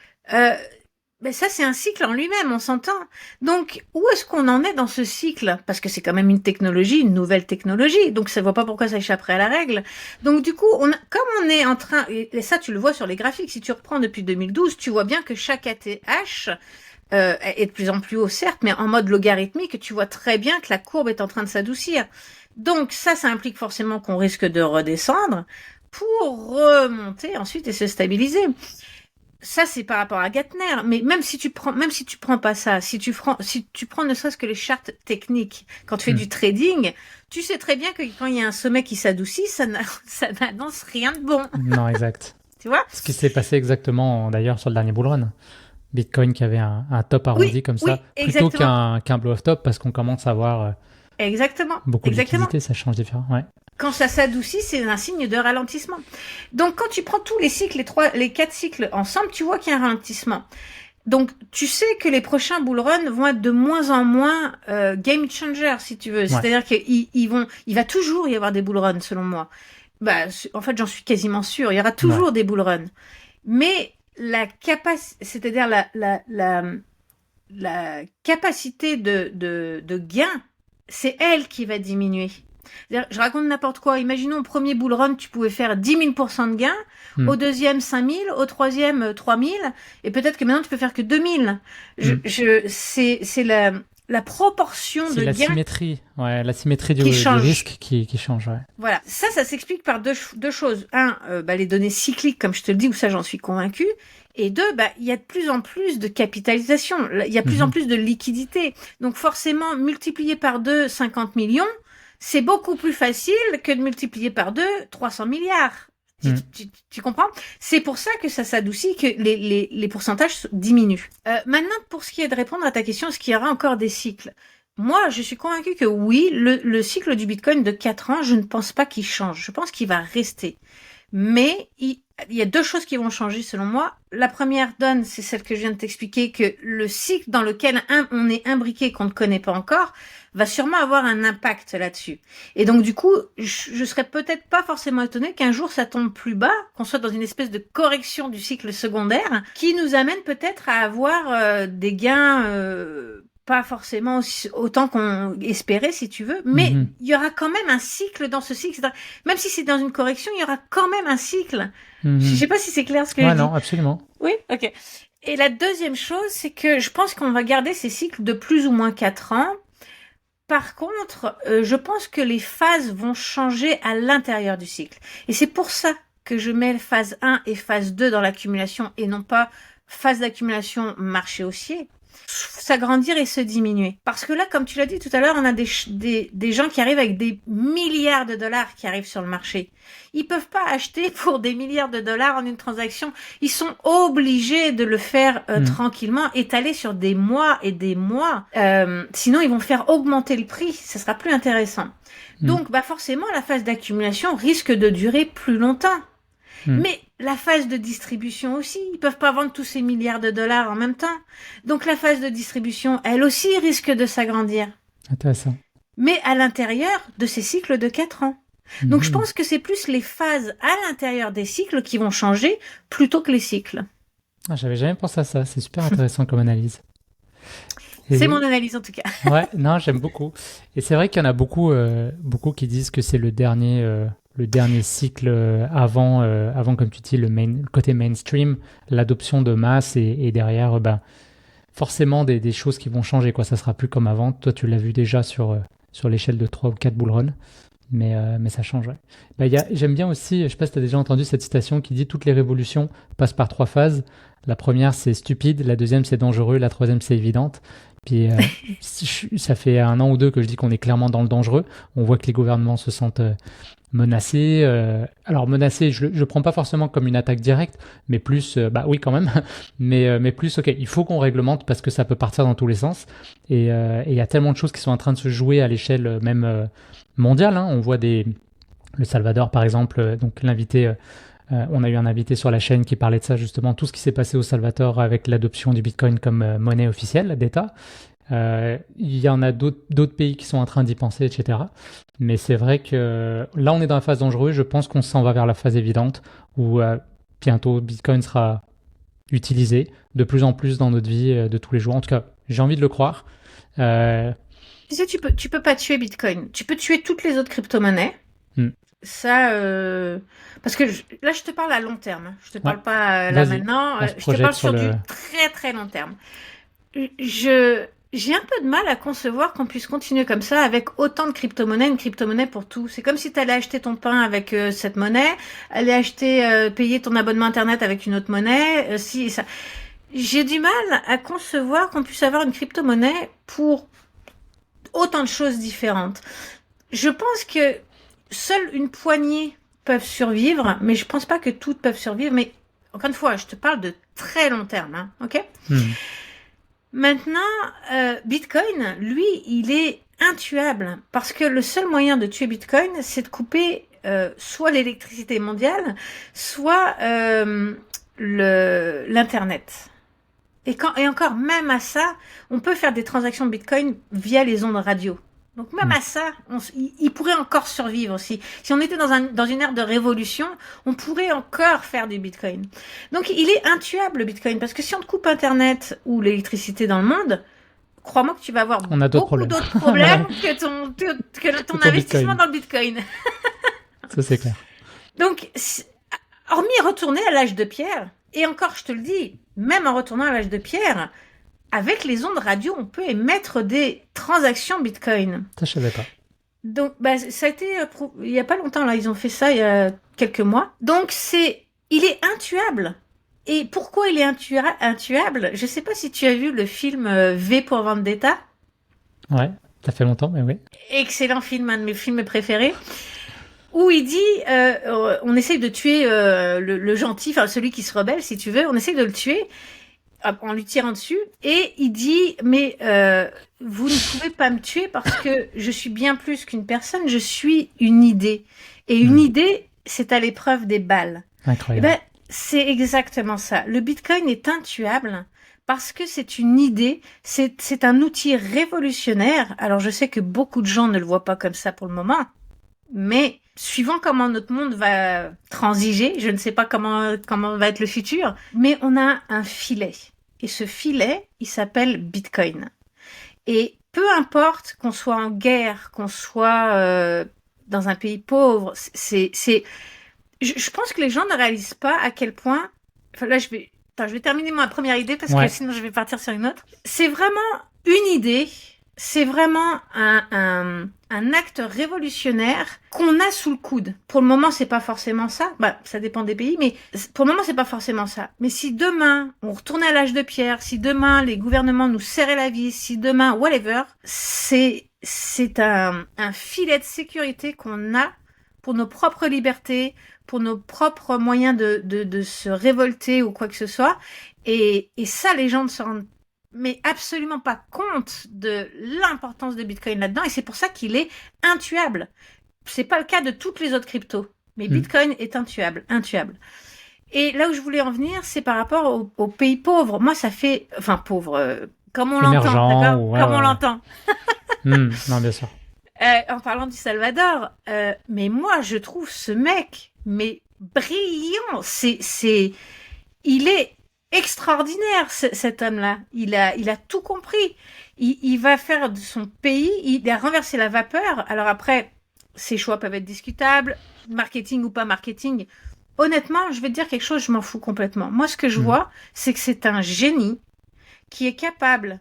ça c'est un cycle en lui-même, on s'entend. Donc, où est-ce qu'on en est dans ce cycle? Parce que c'est quand même une technologie, une nouvelle technologie, donc ça ne voit pas pourquoi ça échapperait à la règle. Donc du coup, comme on est en train, et ça tu le vois sur les graphiques, si tu reprends depuis 2012, tu vois bien que chaque ATH est de plus en plus haut, certes, mais en mode logarithmique, tu vois très bien que la courbe est en train de s'adoucir. Donc ça implique forcément qu'on risque de redescendre pour remonter ensuite et se stabiliser. Ça, c'est par rapport à Gartner, mais même si tu prends pas ça, si tu prends ne serait-ce que les charts techniques, quand tu fais du trading, tu sais très bien que quand il y a un sommet qui s'adoucit, ça n'annonce rien de bon. Non, exact. Tu vois? Ce qui s'est passé exactement, d'ailleurs, sur le dernier bull run. Bitcoin qui avait un top arrondi comme ça, plutôt qu'un blow-off top, parce qu'on commence à avoir beaucoup de liquidité, ça change différent. Ouais. Quand ça s'adoucit, c'est un signe de ralentissement. Donc, quand tu prends tous les cycles, les 4 cycles ensemble, tu vois qu'il y a un ralentissement. Donc, tu sais que les prochains bull runs vont être de moins en moins game changer, si tu veux. Ouais. C'est-à-dire qu'il va toujours y avoir des bull runs, selon moi. En fait, j'en suis quasiment sûre. Il y aura toujours des bull runs. Mais la capacité, c'est-à-dire la capacité de gain, c'est elle qui va diminuer. Je raconte n'importe quoi. Imaginons au premier bull run, tu pouvais faire 10 000% de gains, au deuxième 5 000, au troisième 3 000, et peut-être que maintenant tu peux faire que 2 000. C'est la proportion de gains. C'est la symétrie du risque qui change. Ouais. Voilà, ça s'explique par deux choses. Un, les données cycliques, comme je te le dis, ou ça j'en suis convaincue. Et deux, il y a de plus en plus de capitalisation, il y a de plus en plus de liquidité. Donc forcément, multiplier par 2, 50 millions, c'est beaucoup plus facile que de multiplier par 2, 300 milliards. Tu comprends? C'est pour ça que ça s'adoucit, que les pourcentages diminuent. Maintenant, pour ce qui est de répondre à ta question, est-ce qu'il y aura encore des cycles? Moi, je suis convaincue que oui, le cycle du Bitcoin de 4 ans, je ne pense pas qu'il change. Je pense qu'il va rester. Mais il y a deux choses qui vont changer selon moi. La première donne, c'est celle que je viens de t'expliquer, que le cycle dans lequel on est imbriqué, qu'on ne connaît pas encore, va sûrement avoir un impact là-dessus. Et donc du coup, je serais peut-être pas forcément étonnée qu'un jour ça tombe plus bas, qu'on soit dans une espèce de correction du cycle secondaire, qui nous amène peut-être à avoir des gains pas forcément autant qu'on espérait, si tu veux, mais il y aura quand même un cycle dans ce cycle. Même si c'est dans une correction, il y aura quand même un cycle. Je sais pas si c'est clair ce que je dis. Non, absolument. Oui, ok. Et la deuxième chose, c'est que je pense qu'on va garder ces cycles de plus ou moins 4 ans. Par contre, je pense que les phases vont changer à l'intérieur du cycle. Et c'est pour ça que je mets phase 1 et phase 2 dans l'accumulation et non pas phase d'accumulation marché haussier. S'agrandir et se diminuer. Parce que là, comme tu l'as dit tout à l'heure, on a des gens qui arrivent avec des milliards de dollars qui arrivent sur le marché. Ils peuvent pas acheter pour des milliards de dollars en une transaction. Ils sont obligés de le faire tranquillement, étalé sur des mois et des mois. Sinon, ils vont faire augmenter le prix. Ça sera plus intéressant. Donc, forcément, la phase d'accumulation risque de durer plus longtemps. Mais la phase de distribution aussi, ils peuvent pas vendre tous ces milliards de dollars en même temps. Donc la phase de distribution, elle aussi risque de s'agrandir. Intéressant. Mais à l'intérieur de ces cycles de 4 ans. Donc je pense que c'est plus les phases à l'intérieur des cycles qui vont changer plutôt que les cycles. J'avais jamais pensé à ça, c'est super intéressant comme analyse. C'est mon analyse en tout cas. Ouais, non, j'aime beaucoup. Et c'est vrai qu'il y en a beaucoup qui disent que c'est le dernier cycle avant, comme tu dis, le côté mainstream, l'adoption de masse et derrière, forcément des choses qui vont changer, quoi. Ça sera plus comme avant. Toi, tu l'as vu déjà sur l'échelle de 3 ou 4 bull runs, mais ça change. Ouais. J'aime bien aussi, je sais pas si tu as déjà entendu cette citation qui dit « Toutes les révolutions passent par 3 phases. La première, c'est stupide. La deuxième, c'est dangereux. La troisième, c'est évidente. » Puis ça fait 1 an ou 2 que je dis qu'on est clairement dans le dangereux. On voit que les gouvernements se sentent menacé. Alors menacé, je prends pas forcément comme une attaque directe, mais plus, bah oui quand même, mais plus, ok, il faut qu'on réglemente parce que ça peut partir dans tous les sens. Et il y a tellement de choses qui sont en train de se jouer à l'échelle même mondiale. Hein. On voit le Salvador par exemple, donc l'invité. On a eu un invité sur la chaîne qui parlait de ça justement, tout ce qui s'est passé au Salvador avec l'adoption du Bitcoin comme monnaie officielle d'État. Il y en a d'autres pays qui sont en train d'y penser, etc. Mais c'est vrai que là, on est dans la phase dangereuse. Je pense qu'on s'en va vers la phase évidente où bientôt Bitcoin sera utilisé de plus en plus dans notre vie de tous les jours. En tout cas, j'ai envie de le croire. Tu sais, tu peux pas tuer Bitcoin. Tu peux tuer toutes les autres crypto-monnaies. Ça, parce que là, je te parle à long terme. Je te parle pas là maintenant. Je te parle sur du très très long terme. J'ai un peu de mal à concevoir qu'on puisse continuer comme ça avec autant de crypto-monnaies, une crypto-monnaie pour tout. C'est comme si tu allais acheter ton pain avec cette monnaie, aller acheter, payer ton abonnement internet avec une autre monnaie. Si ça, j'ai du mal à concevoir qu'on puisse avoir une crypto-monnaie pour autant de choses différentes. Je pense que seule une poignée peuvent survivre, mais je pense pas que toutes peuvent survivre. Mais encore une fois, je te parle de très long terme, hein, ok? Maintenant, Bitcoin, lui, il est intuable parce que le seul moyen de tuer Bitcoin, c'est de couper soit l'électricité mondiale, soit l'internet. Et encore, même à ça, on peut faire des transactions Bitcoin via les ondes radio. Donc même à ça, il pourrait encore survivre aussi. Si on était dans une ère de révolution, on pourrait encore faire du Bitcoin. Donc il est intuable le Bitcoin, parce que si on te coupe Internet ou l'électricité dans le monde, crois-moi que tu vas avoir beaucoup d'autres problèmes que ton investissement Bitcoin. dans le Bitcoin. Ça c'est clair. Donc, hormis retourner à l'âge de pierre, et encore je te le dis, même en retournant à l'âge de pierre, avec les ondes radio, on peut émettre des transactions Bitcoin. Ça, je savais pas. Donc, ça a été il y a pas longtemps là, ils ont fait ça il y a quelques mois. Donc il est intuable. Et pourquoi il est intuable? Je sais pas si tu as vu le film V pour Vendetta. Ouais, ça fait longtemps, mais oui. Excellent film, un de mes films préférés. Où il dit, on essaye de tuer le gentil, enfin celui qui se rebelle, si tu veux, on essaye de le tuer en lui tirant dessus, et il dit mais vous ne pouvez pas me tuer parce que je suis bien plus qu'une personne, je suis une idée, et une idée c'est à l'épreuve des balles. Incroyable. Et ben c'est exactement ça. Le Bitcoin est intuable parce que c'est une idée, c'est un outil révolutionnaire. Alors je sais que beaucoup de gens ne le voient pas comme ça pour le moment, mais suivant comment notre monde va transiger, je ne sais pas comment va être le futur, mais on a un filet. Et ce filet, il s'appelle Bitcoin. Et peu importe qu'on soit en guerre, qu'on soit dans un pays pauvre, je pense que les gens ne réalisent pas à quel point... Enfin, là, je vais terminer ma première idée parce que sinon je vais partir sur une autre. C'est vraiment une idée... C'est vraiment un acte révolutionnaire qu'on a sous le coude. Pour le moment, c'est pas forcément ça. Ça dépend des pays, mais pour le moment, c'est pas forcément ça. Mais si demain, on retournait à l'âge de pierre, si demain, les gouvernements nous serraient la vis, si demain, whatever, c'est un filet de sécurité qu'on a pour nos propres libertés, pour nos propres moyens de se révolter ou quoi que ce soit. Et ça, les gens ne se rendent mais absolument pas compte de l'importance de Bitcoin là-dedans, et c'est pour ça qu'il est intuable. C'est pas le cas de toutes les autres cryptos, mais Bitcoin est intuable. Et là où je voulais en venir, c'est par rapport aux pays pauvres. Moi, ça fait, enfin pauvres, comme on l'entend, d'accord, comme on l'entend. Non, bien sûr. En parlant du Salvador, mais moi, je trouve ce mec, mais brillant. Il est extraordinaire, cet homme-là. Il a tout compris. Il va faire de son pays, il a renversé la vapeur. Alors après, ses choix peuvent être discutables, marketing ou pas marketing. Honnêtement, je vais te dire quelque chose, je m'en fous complètement. Moi, ce que je vois, c'est que c'est un génie qui est capable,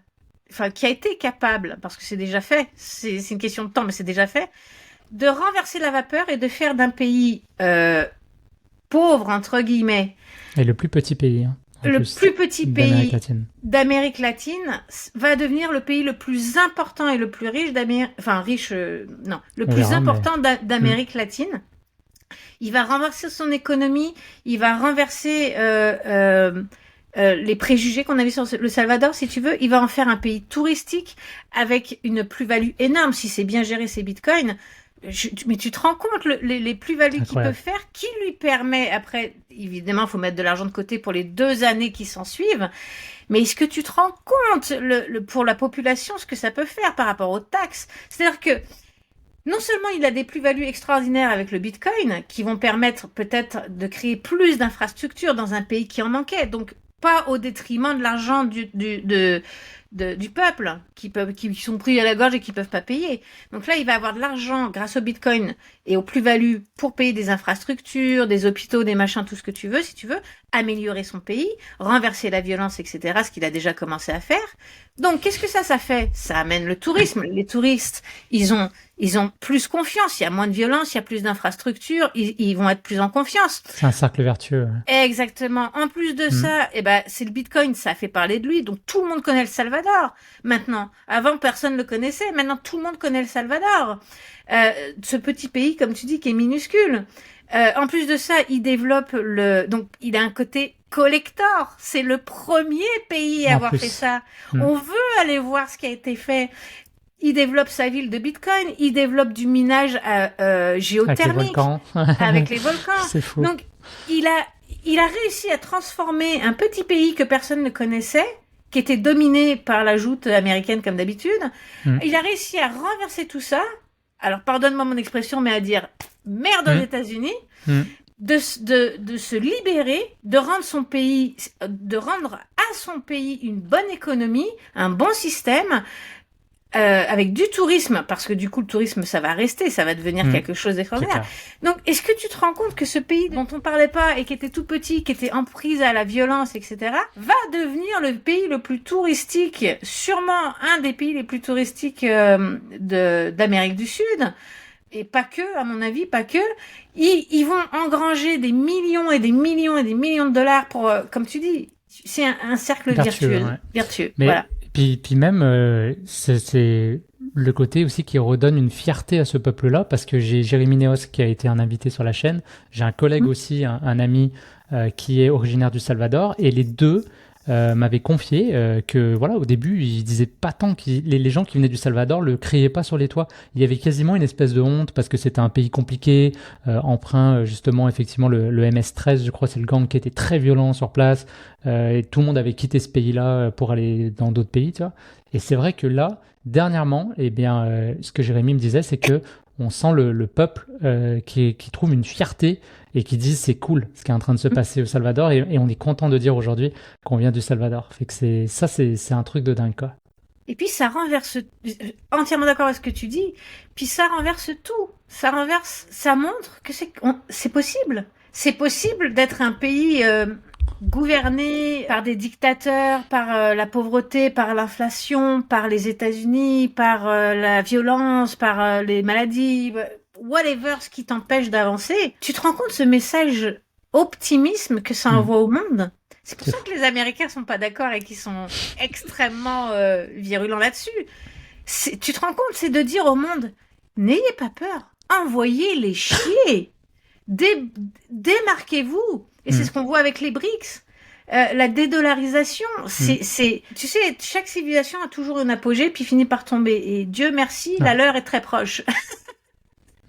enfin, qui a été capable, parce que c'est déjà fait, c'est une question de temps, mais c'est déjà fait, de renverser la vapeur et de faire d'un pays pauvre, entre guillemets. Et le plus petit pays, hein. Le plus petit pays d'Amérique latine va devenir le pays le plus important et le plus riche d'Amérique, enfin riche, non, le plus important d'Amérique latine. Il va renverser son économie, il va renverser les préjugés qu'on avait sur le Salvador, si tu veux. Il va en faire un pays touristique avec une plus-value énorme si c'est bien géré ces bitcoins. Mais tu te rends compte les plus-values qu'il peut faire, qui lui permet, après, évidemment, il faut mettre de l'argent de côté pour les 2 années qui s'en suivent, mais est-ce que tu te rends compte pour la population ce que ça peut faire par rapport aux taxes? C'est-à-dire que non seulement il a des plus-values extraordinaires avec le Bitcoin, qui vont permettre peut-être de créer plus d'infrastructures dans un pays qui en manquait, donc pas au détriment de l'argent du peuple, qui sont pris à la gorge et qui peuvent pas payer. Donc là, il va avoir de l'argent grâce au Bitcoin et aux plus-values pour payer des infrastructures, des hôpitaux, des machins, tout ce que tu veux, si tu veux, améliorer son pays, renverser la violence, etc., ce qu'il a déjà commencé à faire. Donc, qu'est-ce que ça fait? Ça amène le tourisme. Les touristes, ils ont plus confiance. Il y a moins de violence, il y a plus d'infrastructures, ils vont être plus en confiance. C'est un cercle vertueux. Exactement. En plus de ça, c'est le Bitcoin, ça fait parler de lui. Donc, tout le monde connaît le Salvador. Maintenant, avant, personne le connaissait. Maintenant, tout le monde connaît le Salvador. Ce petit pays, comme tu dis, qui est minuscule. En plus de ça, il développe donc il a un côté collector. C'est le premier pays à avoir fait ça. On veut aller voir ce qui a été fait. Il développe sa ville de Bitcoin. Il développe du minage géothermique avec les volcans. C'est fou. Donc il a réussi à transformer un petit pays que personne ne connaissait, qui était dominé par la joute américaine comme d'habitude. Il a réussi à renverser tout ça. Alors, pardonne-moi mon expression, mais à dire merde aux États-Unis, de se libérer, de rendre à son pays une bonne économie, un bon système, avec du tourisme, parce que du coup, le tourisme, ça va rester, ça va devenir quelque chose d'extraordinaire. Donc, est-ce que tu te rends compte que ce pays dont on parlait pas et qui était tout petit, qui était en prise à la violence, etc., va devenir le pays le plus touristique, sûrement un des pays les plus touristiques d'Amérique du Sud, et pas que, à mon avis, pas que. Ils vont engranger des millions et des millions et des millions de dollars pour, comme tu dis, c'est un cercle vertueux. Mais... Voilà. Puis même, c'est le côté aussi qui redonne une fierté à ce peuple-là, parce que j'ai Jérémy Neos qui a été un invité sur la chaîne, j'ai un collègue aussi, un ami qui est originaire du Salvador, et les deux m'avaient confié que voilà, au début, ils disaient pas tant que les gens qui venaient du Salvador le criaient pas sur les toits. Il y avait quasiment une espèce de honte parce que c'était un pays compliqué, emprunt justement effectivement le MS-13, je crois, c'est le gang qui était très violent sur place, et tout le monde avait quitté ce pays-là pour aller dans d'autres pays, tu vois. Et c'est vrai que là, dernièrement, eh bien, ce que Jérémy me disait, c'est que on sent le peuple qui trouve une fierté et qui disent c'est cool ce qui est en train de se passer au Salvador, et on est content de dire aujourd'hui qu'on vient du Salvador. Fait que c'est un truc de dingue, quoi. Et puis ça renverse, entièrement d'accord avec ce que tu dis, puis ça renverse tout. Ça montre que c'est possible. C'est possible d'être un pays gouverné par des dictateurs, par la pauvreté, par l'inflation, par les États-Unis, par la violence, par les maladies, whatever, ce qui t'empêche d'avancer. Tu te rends compte ce message optimisme que ça envoie au monde? C'est pour ça que les Américains sont pas d'accord et qu'ils sont extrêmement virulents là-dessus. Tu te rends compte, c'est de dire au monde, n'ayez pas peur, envoyez-les chier, démarquez-vous. Et c'est ce qu'on voit avec les BRICS. La dédollarisation, tu sais, chaque civilisation a toujours une apogée puis finit par tomber. Et Dieu merci, la leur est très proche.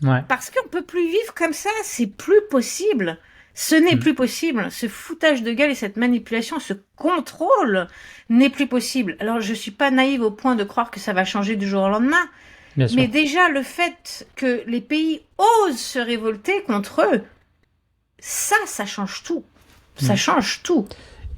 Parce qu'on peut plus vivre comme ça, c'est plus possible. Ce n'est plus possible. Ce foutage de gueule et cette manipulation, ce contrôle n'est plus possible. Alors, je suis pas naïve au point de croire que ça va changer du jour au lendemain. Mais déjà, le fait que les pays osent se révolter contre eux, ça change tout. Ça change tout.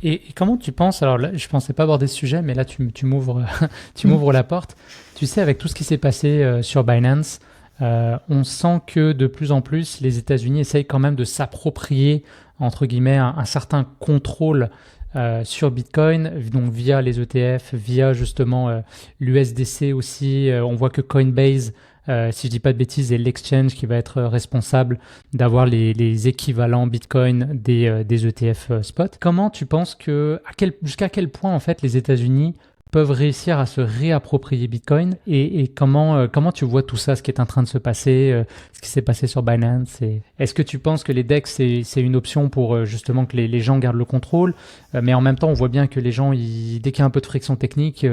Et comment tu penses, alors là, je pensais pas aborder ce sujet, mais là, tu m'ouvres la porte. Tu sais, avec tout ce qui s'est passé sur Binance, on sent que de plus en plus, les États-Unis essayent quand même de s'approprier, entre guillemets, un certain contrôle sur Bitcoin, donc via les ETF, via justement l'USDC aussi. On voit que Coinbase, si je dis pas de bêtises, est l'exchange qui va être responsable d'avoir les équivalents Bitcoin des ETF spot. Comment tu penses jusqu'à quel point en fait les États-Unis peuvent réussir à se réapproprier Bitcoin et comment tu vois tout ça, ce qui est en train de se passer, ce qui s'est passé sur Binance est-ce que tu penses que les DEX c'est une option pour justement que les gens gardent le contrôle, mais en même temps on voit bien que les gens dès qu'il y a un peu de friction technique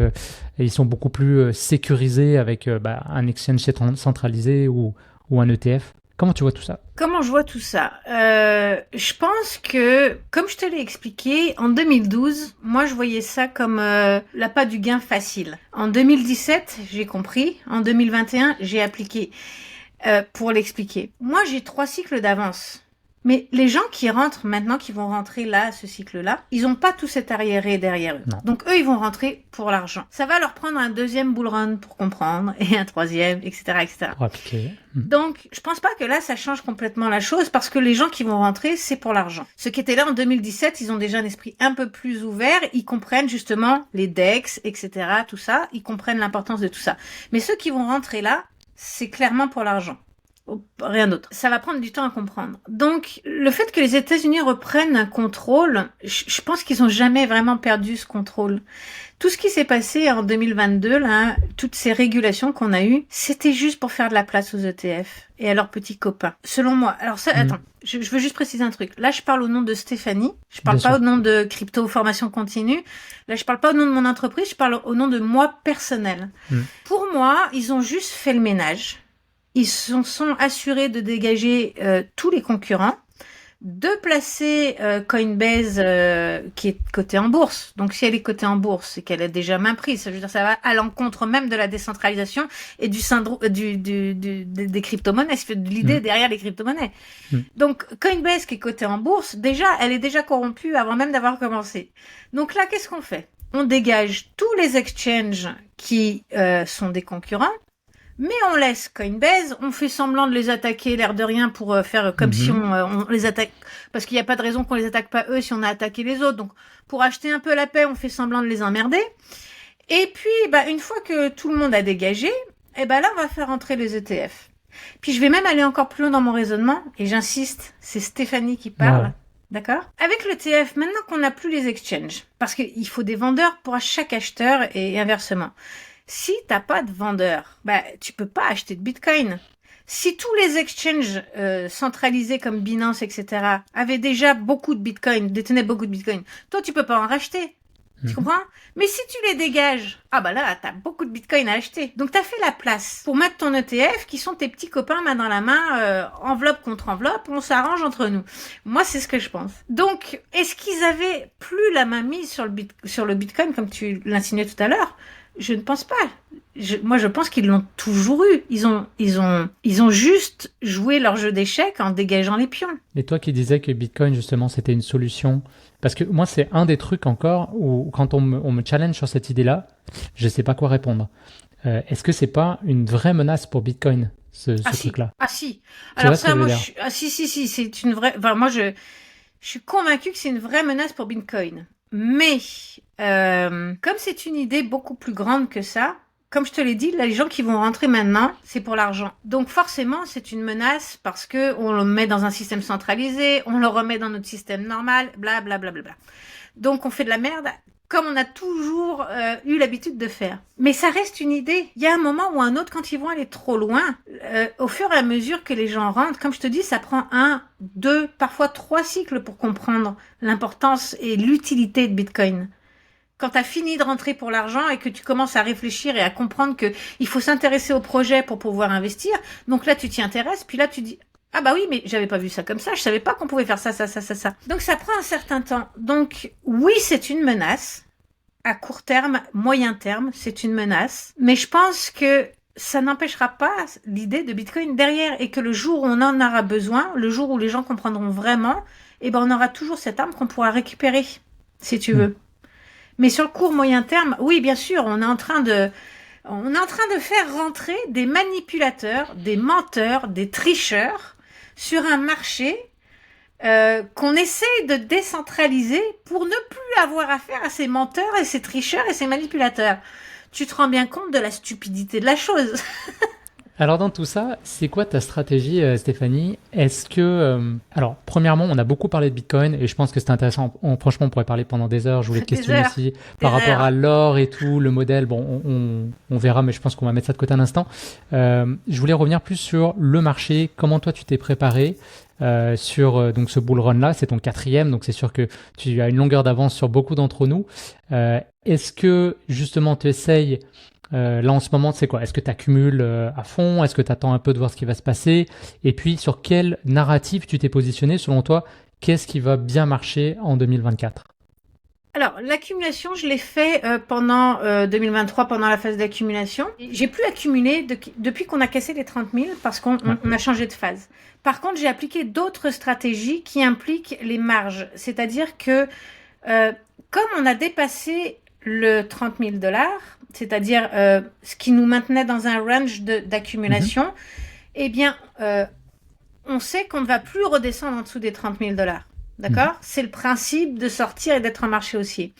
ils sont beaucoup plus sécurisés avec un exchange centralisé ou un ETF. Comment tu vois tout ça? Comment je vois tout ça? Je pense que, comme je te l'ai expliqué, en 2012, moi je voyais ça comme l'appât du gain facile. En 2017, j'ai compris. En 2021, j'ai appliqué pour l'expliquer. Moi, j'ai 3 cycles d'avance. Mais les gens qui rentrent maintenant, qui vont rentrer là, ce cycle-là, ils n'ont pas tout cet arriéré derrière eux. Non. Donc eux, ils vont rentrer pour l'argent. Ça va leur prendre un deuxième bull run pour comprendre, et un troisième, etc., etc. Pour appliquer. Donc, je pense pas que là, ça change complètement la chose, parce que les gens qui vont rentrer, c'est pour l'argent. Ceux qui étaient là en 2017, ils ont déjà un esprit un peu plus ouvert, ils comprennent justement les DEX, etc., tout ça, ils comprennent l'importance de tout ça. Mais ceux qui vont rentrer là, c'est clairement pour l'argent. Rien d'autre. Ça va prendre du temps à comprendre. Donc, le fait que les États-Unis reprennent un contrôle, je pense qu'ils ont jamais vraiment perdu ce contrôle. Tout ce qui s'est passé en 2022, là, toutes ces régulations qu'on a eues, c'était juste pour faire de la place aux ETF et à leurs petits copains. Selon moi. Alors ça, attends, je veux juste préciser un truc. Là, je parle au nom de Stéphanie. Je parle pas au nom de Crypto Formation Continue. Là, je parle pas au nom de mon entreprise. Je parle au nom de moi personnel. Pour moi, ils ont juste fait le ménage. Ils se sont assurés de dégager tous les concurrents, de placer Coinbase qui est cotée en bourse. Donc si elle est cotée en bourse, c'est qu'elle a déjà main prise. Ça veut dire ça va à l'encontre même de la décentralisation et du syndrome des crypto-monnaies, de l'idée derrière les crypto-monnaies. Donc Coinbase qui est cotée en bourse, déjà elle est déjà corrompue avant même d'avoir commencé. Donc là qu'est-ce qu'on fait? On dégage tous les exchanges qui sont des concurrents. Mais on laisse Coinbase, on fait semblant de les attaquer, l'air de rien, pour faire comme si on les attaque, parce qu'il n'y a pas de raison qu'on les attaque pas eux si on a attaqué les autres. Donc, pour acheter un peu la paix, on fait semblant de les emmerder. Et puis, une fois que tout le monde a dégagé, là, on va faire entrer les ETF. Puis, je vais même aller encore plus loin dans mon raisonnement, et j'insiste, c'est Stéphanie qui parle. Ouais. D'accord? Avec l'ETF, maintenant qu'on n'a plus les exchanges, parce qu'il faut des vendeurs pour chaque acheteur et inversement. Si t'as pas de vendeur, tu peux pas acheter de Bitcoin. Si tous les exchanges centralisés comme Binance, etc., avaient déjà beaucoup de Bitcoin, détenaient beaucoup de Bitcoin, toi tu peux pas en racheter. Tu comprends? Mais si tu les dégages, là t'as beaucoup de Bitcoin à acheter. Donc t'as fait la place pour mettre ton ETF, qui sont tes petits copains main dans la main, enveloppe contre enveloppe, on s'arrange entre nous. Moi c'est ce que je pense. Donc est-ce qu'ils avaient plus la main mise sur le Bitcoin comme tu l'insinuais tout à l'heure? Je ne pense pas. Moi, je pense qu'ils l'ont toujours eu. Ils ont juste joué leur jeu d'échecs en dégageant les pions. Et toi qui disais que Bitcoin, justement, c'était une solution, parce que moi, c'est un des trucs encore où, quand on me challenge sur cette idée-là, je ne sais pas quoi répondre. Est-ce que c'est pas une vraie menace pour Bitcoin, ce truc-là? Si. Alors ça, moi, si, c'est une vraie. Enfin, moi, je suis convaincue que c'est une vraie menace pour Bitcoin. Mais comme c'est une idée beaucoup plus grande que ça, comme je te l'ai dit, là, les gens qui vont rentrer maintenant, c'est pour l'argent. Donc forcément, c'est une menace parce que on le met dans un système centralisé, on le remet dans notre système normal, bla bla bla bla bla. Donc on fait de la merde comme on a toujours eu l'habitude de faire. Mais ça reste une idée. Il y a un moment ou un autre, quand ils vont aller trop loin, au fur et à mesure que les gens rentrent, comme je te dis, ça prend 1, 2, parfois 3 cycles pour comprendre l'importance et l'utilité de Bitcoin. Quand tu as fini de rentrer pour l'argent et que tu commences à réfléchir et à comprendre que il faut s'intéresser au projet pour pouvoir investir, donc là tu t'y intéresses, puis là tu dis ah bah oui, mais j'avais pas vu ça comme ça, je savais pas qu'on pouvait faire ça. Donc ça prend un certain temps. Donc oui, c'est une menace. À court terme, moyen terme, c'est une menace. Mais je pense que ça n'empêchera pas l'idée de Bitcoin derrière et que le jour où on en aura besoin, le jour où les gens comprendront vraiment, on aura toujours cette arme qu'on pourra récupérer, si tu veux. Mais sur le court moyen terme, oui, bien sûr, on est en train de faire rentrer des manipulateurs, des menteurs, des tricheurs sur un marché qu'on essaye de décentraliser pour ne plus avoir affaire à ces menteurs et ces tricheurs et ces manipulateurs. Tu te rends bien compte de la stupidité de la chose? Alors dans tout ça, c'est quoi ta stratégie, Stéphanie? Est-ce que, alors premièrement, on a beaucoup parlé de Bitcoin et je pense que c'est intéressant. Franchement, on pourrait parler pendant des heures. Je voulais te Des questionner heures, aussi des par rapport à heures. l'or et tout, le modèle. Bon, on verra, mais je pense qu'on va mettre ça de côté un instant. Je voulais revenir plus sur le marché. Comment toi tu t'es préparé sur donc ce bull run là? C'est ton quatrième, donc c'est sûr que tu as une longueur d'avance sur beaucoup d'entre nous. Est-ce que justement tu essayes là, en ce moment, c'est quoi? Est-ce que tu accumules à fond? Est-ce que tu attends un peu de voir ce qui va se passer? Et puis, sur quel narratif tu t'es positionné? Selon toi, qu'est-ce qui va bien marcher en 2024? Alors, l'accumulation, je l'ai fait pendant 2023, pendant la phase d'accumulation. J'ai plus accumulé depuis qu'on a cassé les 30 000 parce qu'on Ouais. on a changé de phase. Par contre, j'ai appliqué d'autres stratégies qui impliquent les marges. C'est-à-dire que euh, comme on a dépassé le 30 000 dollars, c'est-à-dire ce qui nous maintenait dans un range Mhm. d'accumulation, eh bien, on sait qu'on ne va plus redescendre en dessous des 30 000 dollars. Mhm. D'accord? C'est le principe de sortir et d'être en marché haussier.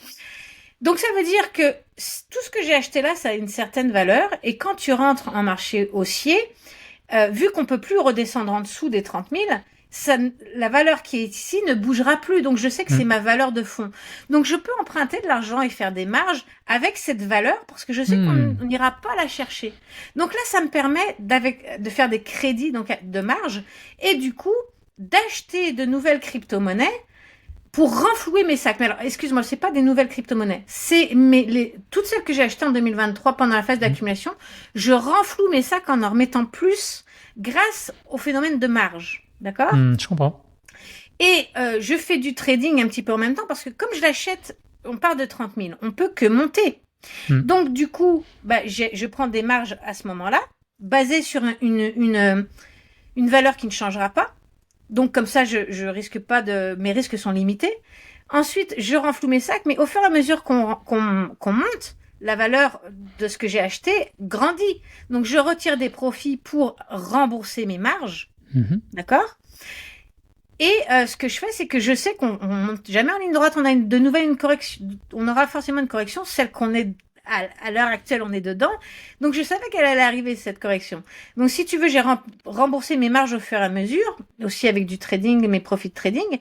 Donc ça veut dire que tout ce que j'ai acheté là, ça a une certaine valeur. Et quand tu rentres en marché haussier, vu qu'on peut plus redescendre en dessous des 30 000, ça, la valeur qui est ici ne bougera plus. Donc je sais que c'est Mhm. ma valeur de fond. Donc je peux emprunter de l'argent et faire des marges avec cette valeur parce que je sais qu'on Hmm. n'ira pas la chercher. Donc là, ça me permet de faire des crédits donc de marge et du coup d'acheter de nouvelles crypto-monnaies pour renflouer mes sacs. Mais alors, excuse-moi, c'est pas des nouvelles crypto-monnaies. C'est toutes celles que j'ai achetées en 2023 pendant la phase Mhm. d'accumulation. Je renfloue mes sacs en remettant plus grâce au phénomène de marge. D'accord? Je comprends. Et je fais du trading un petit peu en même temps parce que comme je l'achète, on part de 30 000. On peut que monter. Hmm. Donc, du coup, je prends des marges à ce moment-là, basées sur une valeur qui ne changera pas. Donc comme ça, je risque pas mes risques sont limités. Ensuite, je renfloue mes sacs, mais au fur et à mesure qu'on monte, la valeur de ce que j'ai acheté grandit. Donc je retire des profits pour rembourser mes marges, Mhm. d'accord? Et ce que je fais, c'est que je sais qu'on monte jamais en ligne droite. On a de nouvelles une correction. On aura forcément une correction, celle qu'on est à l'heure actuelle, on est dedans. Donc je savais qu'elle allait arriver cette correction. Donc si tu veux, j'ai remboursé mes marges au fur et à mesure, aussi avec du trading, mes profits de trading.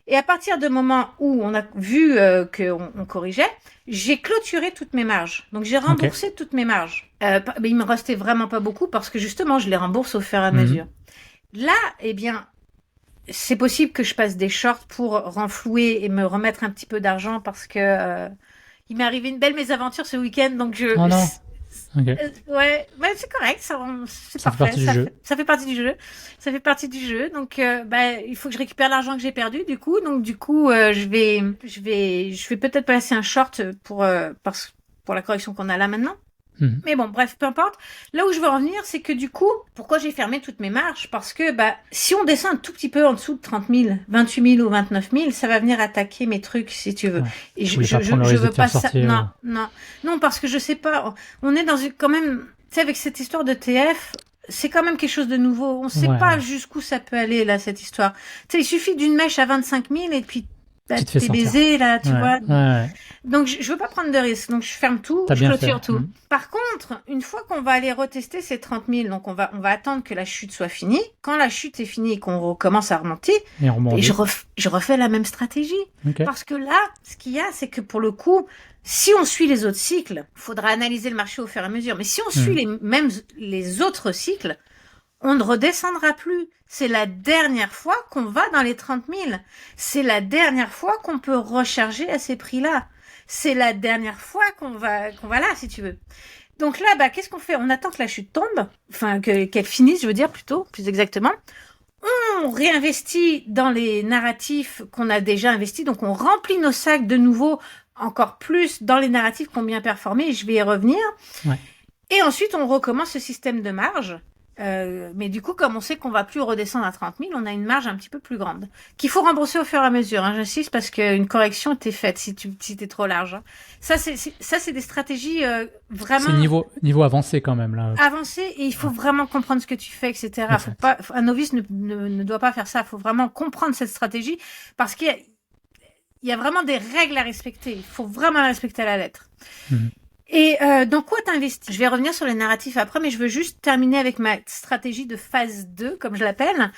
Et à partir du moment où on a vu qu'on corrigeait, j'ai clôturé toutes mes marges. Donc j'ai Ok. remboursé toutes mes marges. Mais il me restait vraiment pas beaucoup parce que justement, je les rembourse au fur et à Mhm. mesure. Là, eh bien, c'est possible que je passe des shorts pour renflouer et me remettre un petit peu d'argent parce que il m'est arrivé une belle mésaventure ce week-end, donc Oh non. Ok. ouais, mais c'est correct, c'est Ça fait parfait, partie du jeu. ça fait partie du jeu, ça fait partie du jeu, donc il faut que je récupère l'argent que j'ai perdu du coup je vais peut-être passer un short pour la correction qu'on a là maintenant. Mhm. Mais bon, bref, peu importe. Là où je veux en venir, c'est que du coup, pourquoi j'ai fermé toutes mes marges? Parce que si on descend un tout petit peu en dessous de 30 000, 28 000 ou 29 000, ça va venir attaquer mes trucs, si tu veux. Ouais. Et Tu voulais pas prendre le je risque de veux te faire pas ça. sortir. Non, non, non, parce que je sais pas. On est quand même, tu sais, avec cette histoire de TF, c'est quand même quelque chose de nouveau. On sait pas Ouais. jusqu'où ça peut aller, là, cette histoire. Tu sais, il suffit d'une mèche à 25 000 et puis, Tu te fais t'es sortir. baisé, là, tu Ouais. vois. Ouais. Ouais. Donc, je veux pas prendre de risques. Donc, je ferme tout, T'as je bien fait. clôture tout. Par contre, une fois qu'on va aller retester ces 30 000, donc on va attendre que la chute soit finie. Quand la chute est finie et qu'on recommence à remonter, Et on et rebondit. je refais la même stratégie. Ok. Parce que là, ce qu'il y a, c'est que pour le coup, si on suit les autres cycles, il faudra analyser le marché au fur et à mesure. Mais si on suit Mhm. les autres cycles, on ne redescendra plus. C'est la dernière fois qu'on va dans les 30 000. C'est la dernière fois qu'on peut recharger à ces prix-là. C'est la dernière fois qu'on va là, si tu veux. Donc là, qu'est-ce qu'on fait? On attend que la chute tombe, enfin qu'elle finisse, je veux dire plutôt, plus exactement. On réinvestit dans les narratifs qu'on a déjà investis, donc on remplit nos sacs de nouveau encore plus dans les narratifs qui ont bien performé, et je vais y revenir. Ouais. Et ensuite, on recommence ce système de marge. Mais du coup, comme on sait qu'on va plus redescendre à 30 000, on a une marge un petit peu plus grande, qu'il faut rembourser au fur et à mesure. Hein, j'insiste parce qu'une correction t'est faite si t'es trop large. Hein. Ça, c'est des stratégies C'est vraiment niveau avancé quand même là. avancées et il faut Ouais. vraiment comprendre ce que tu fais, etc. Exact. Un novice ne doit pas faire ça. Il faut vraiment comprendre cette stratégie parce qu'il y a vraiment des règles à respecter. Il faut vraiment la respecter à la lettre. Mhm. Et dans quoi t'investis? Je vais revenir sur les narratifs après, mais je veux juste terminer avec ma stratégie de phase 2, comme je l'appelle.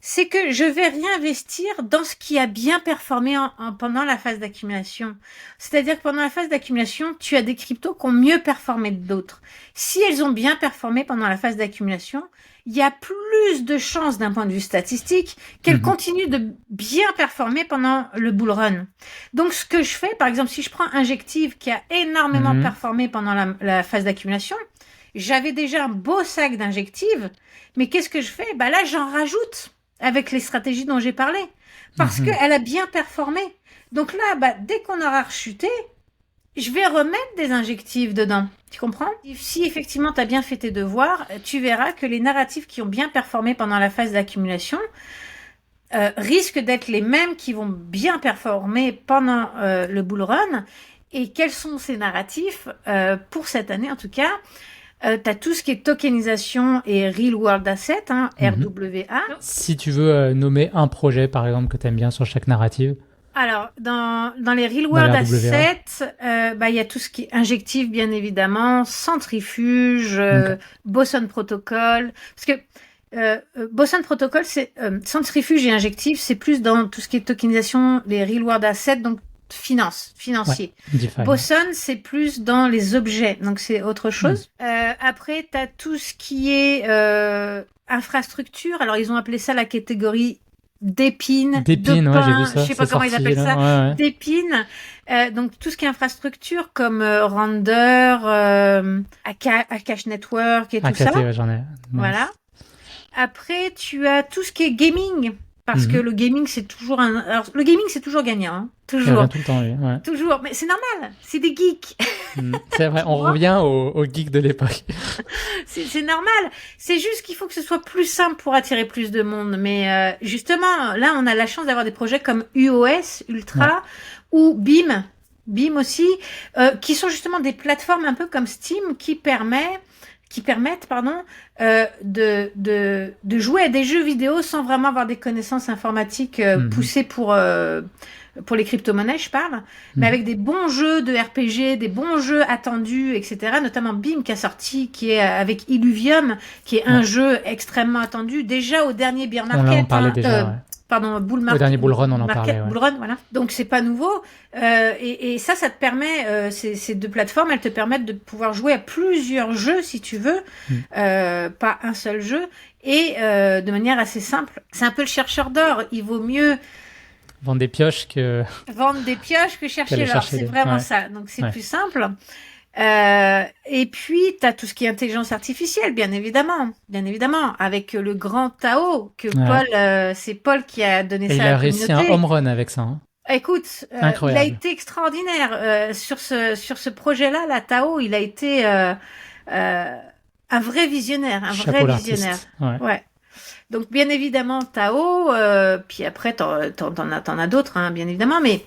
C'est que je vais réinvestir dans ce qui a bien performé pendant la phase d'accumulation. C'est-à-dire que pendant la phase d'accumulation, tu as des cryptos qui ont mieux performé que d'autres. Si elles ont bien performé pendant la phase d'accumulation, il y a plus de chances d'un point de vue statistique qu'elles continuent de bien performer pendant le bull run. Donc ce que je fais, par exemple, si je prends Injective qui a énormément performé pendant la phase d'accumulation, j'avais déjà un beau sac d'Injective, mais qu'est-ce que je fais? Bah là, j'en rajoute avec les stratégies dont j'ai parlé, parce qu'elle a bien performé. Donc là, bah, dès qu'on aura rechuté, je vais remettre des injectifs dedans. Tu comprends? Si effectivement tu as bien fait tes devoirs, tu verras que les narratifs qui ont bien performé pendant la phase d'accumulation risquent d'être les mêmes qui vont bien performer pendant le bull run. Et quels sont ces narratifs pour cette année en tout cas? Tu as tout ce qui est tokenisation et Real World Asset, RWA. Si tu veux nommer un projet, par exemple, que tu aimes bien sur chaque narrative. Alors, dans les Real World Assets, y a tout ce qui est injectif, bien évidemment, Centrifuge, Boson Protocol. Parce que Boson Protocol, c'est Centrifuge et injectif, c'est plus dans tout ce qui est tokenisation, les Real World Assets, donc financier. Ouais, Boson, c'est plus dans les objets, donc c'est autre chose. Après, tu as tout ce qui est infrastructure. Alors, ils ont appelé ça la catégorie d'épines, j'ai vu ça. Je sais pas comment ils appellent ça. Ouais. D'épines. Donc, tout ce qui est infrastructure, comme Render, Akash Network et tout ça. Ouais, j'en ai. Nice. Voilà. Après, tu as tout ce qui est gaming. Parce que le gaming, c'est toujours Alors, le gaming, c'est toujours gagnant. Hein. Toujours. Tout le temps, oui. Ouais. Toujours. Mais c'est normal. C'est des geeks. C'est vrai. On revient aux geeks de l'époque. C'est normal. C'est juste qu'il faut que ce soit plus simple pour attirer plus de monde. Mais justement, là, on a la chance d'avoir des projets comme UOS, Ultra, ou BIM. BIM aussi, qui sont justement des plateformes un peu comme Steam qui permettent de jouer à des jeux vidéo sans vraiment avoir des connaissances informatiques poussées pour les crypto-monnaies, je parle, mais avec des bons jeux de RPG, des bons jeux attendus, etc. Notamment BIM qui a sorti, qui est avec Illuvium, qui est un jeu extrêmement attendu déjà au dernier bear market. On en parlait déjà. Pardon, bull market. Au dernier bull run, on en parlait. Bull run, voilà. Donc c'est pas nouveau. Et ça te permet, ces deux plateformes, elles te permettent de pouvoir jouer à plusieurs jeux si tu veux, pas un seul jeu, et de manière assez simple. C'est un peu le chercheur d'or. Il vaut mieux vendre des pioches que chercher l'or. C'est vraiment ça. Donc c'est plus simple. Et puis t'as tout ce qui est intelligence artificielle, bien évidemment, avec le grand Tao que Paul, c'est Paul qui a donné ça à la communauté. Il a réussi un home run avec ça. Hein. Écoute, il a été extraordinaire sur ce projet-là. La Tao, il a été un vrai visionnaire, Ouais. Donc bien évidemment Tao, puis après t'en as d'autres, bien évidemment, mais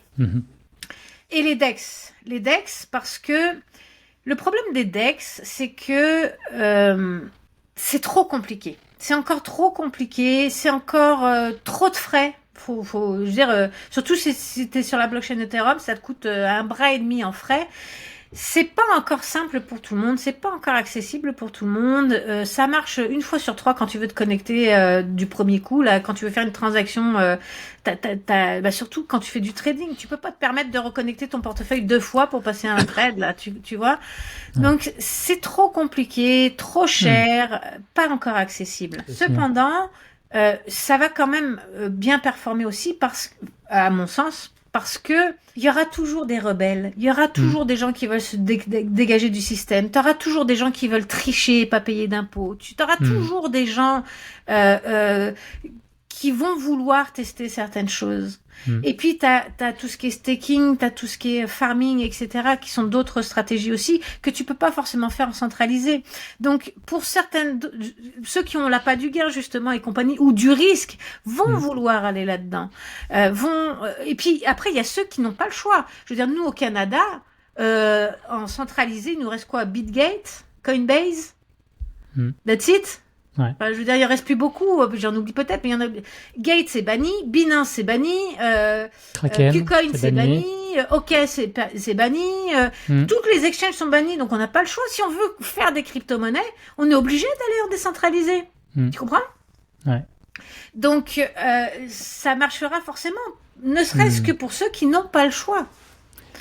et les DEX, parce que le problème des DEX, c'est que c'est trop compliqué. C'est encore trop compliqué, c'est encore trop de frais. Je veux dire, surtout si tu es sur la blockchain Ethereum, ça te coûte un bras et demi en frais. C'est pas encore simple pour tout le monde, c'est pas encore accessible pour tout le monde. Ça marche une fois sur 3 quand tu veux te connecter du premier coup. Là, quand tu veux faire une transaction, surtout quand tu fais du trading, tu peux pas te permettre de reconnecter ton portefeuille 2 fois pour passer un trade. Là, tu vois. Donc c'est trop compliqué, trop cher, pas encore accessible. Cependant, ça va quand même bien performer aussi à mon sens. Parce que il y aura toujours des rebelles, il y aura toujours des gens qui veulent se dégager du système, tu auras toujours des gens qui veulent tricher et pas payer d'impôts, tu auras toujours des gens qui vont vouloir tester certaines choses. Et puis, t'as tout ce qui est staking, t'as tout ce qui est farming, etc., qui sont d'autres stratégies aussi, que tu peux pas forcément faire en centralisé. Donc, pour ceux qui ont l'appât du gain, justement, et compagnie, ou du risque, vont vouloir aller là-dedans. Et puis, après, il y a ceux qui n'ont pas le choix. Je veux dire, nous, au Canada, en centralisé, il nous reste quoi? BitGate, Coinbase, that's it. Ouais. Enfin, je veux dire, il ne reste plus beaucoup, j'en oublie peut-être, mais il y en a. Gate, c'est banni, Binance, c'est banni, Kraken, KuCoin, c'est banni, OK, c'est banni, toutes les exchanges sont bannis, donc on n'a pas le choix. Si on veut faire des crypto-monnaies, on est obligé d'aller en décentralisé. Tu comprends? Ouais. Donc, ça marchera forcément, ne serait-ce que pour ceux qui n'ont pas le choix.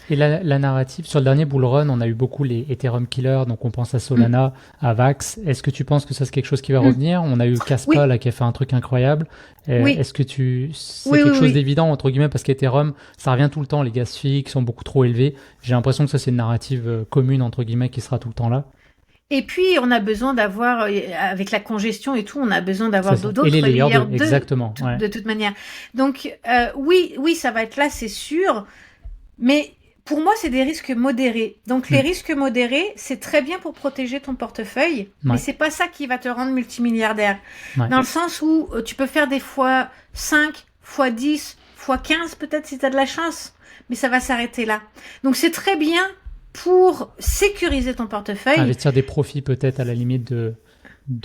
Et la narrative, sur le dernier bull run, on a eu beaucoup les Ethereum killers, donc on pense à Solana, à Vax. Est-ce que tu penses que ça, c'est quelque chose qui va revenir? On a eu Kaspa, là, qui a fait un truc incroyable. Est-ce que c'est quelque chose d'évident, entre guillemets, parce qu'Ethereum, ça revient tout le temps, les gaz fees qui sont beaucoup trop élevés. J'ai l'impression que ça, c'est une narrative commune, entre guillemets, qui sera tout le temps là. Et puis, on a besoin d'avoir, avec la congestion et tout, on a besoin d'avoir d'autres layers exactement, de toute manière. Donc, oui, ça va être là, c'est sûr. Mais pour moi, c'est des risques modérés. Donc, les risques modérés, c'est très bien pour protéger ton portefeuille, mais c'est pas ça qui va te rendre multimilliardaire. Dans le sens où tu peux faire des fois 5, fois 10, fois 15 peut-être si tu as de la chance, mais ça va s'arrêter là. Donc, c'est très bien pour sécuriser ton portefeuille. Investir des profits peut-être à la limite de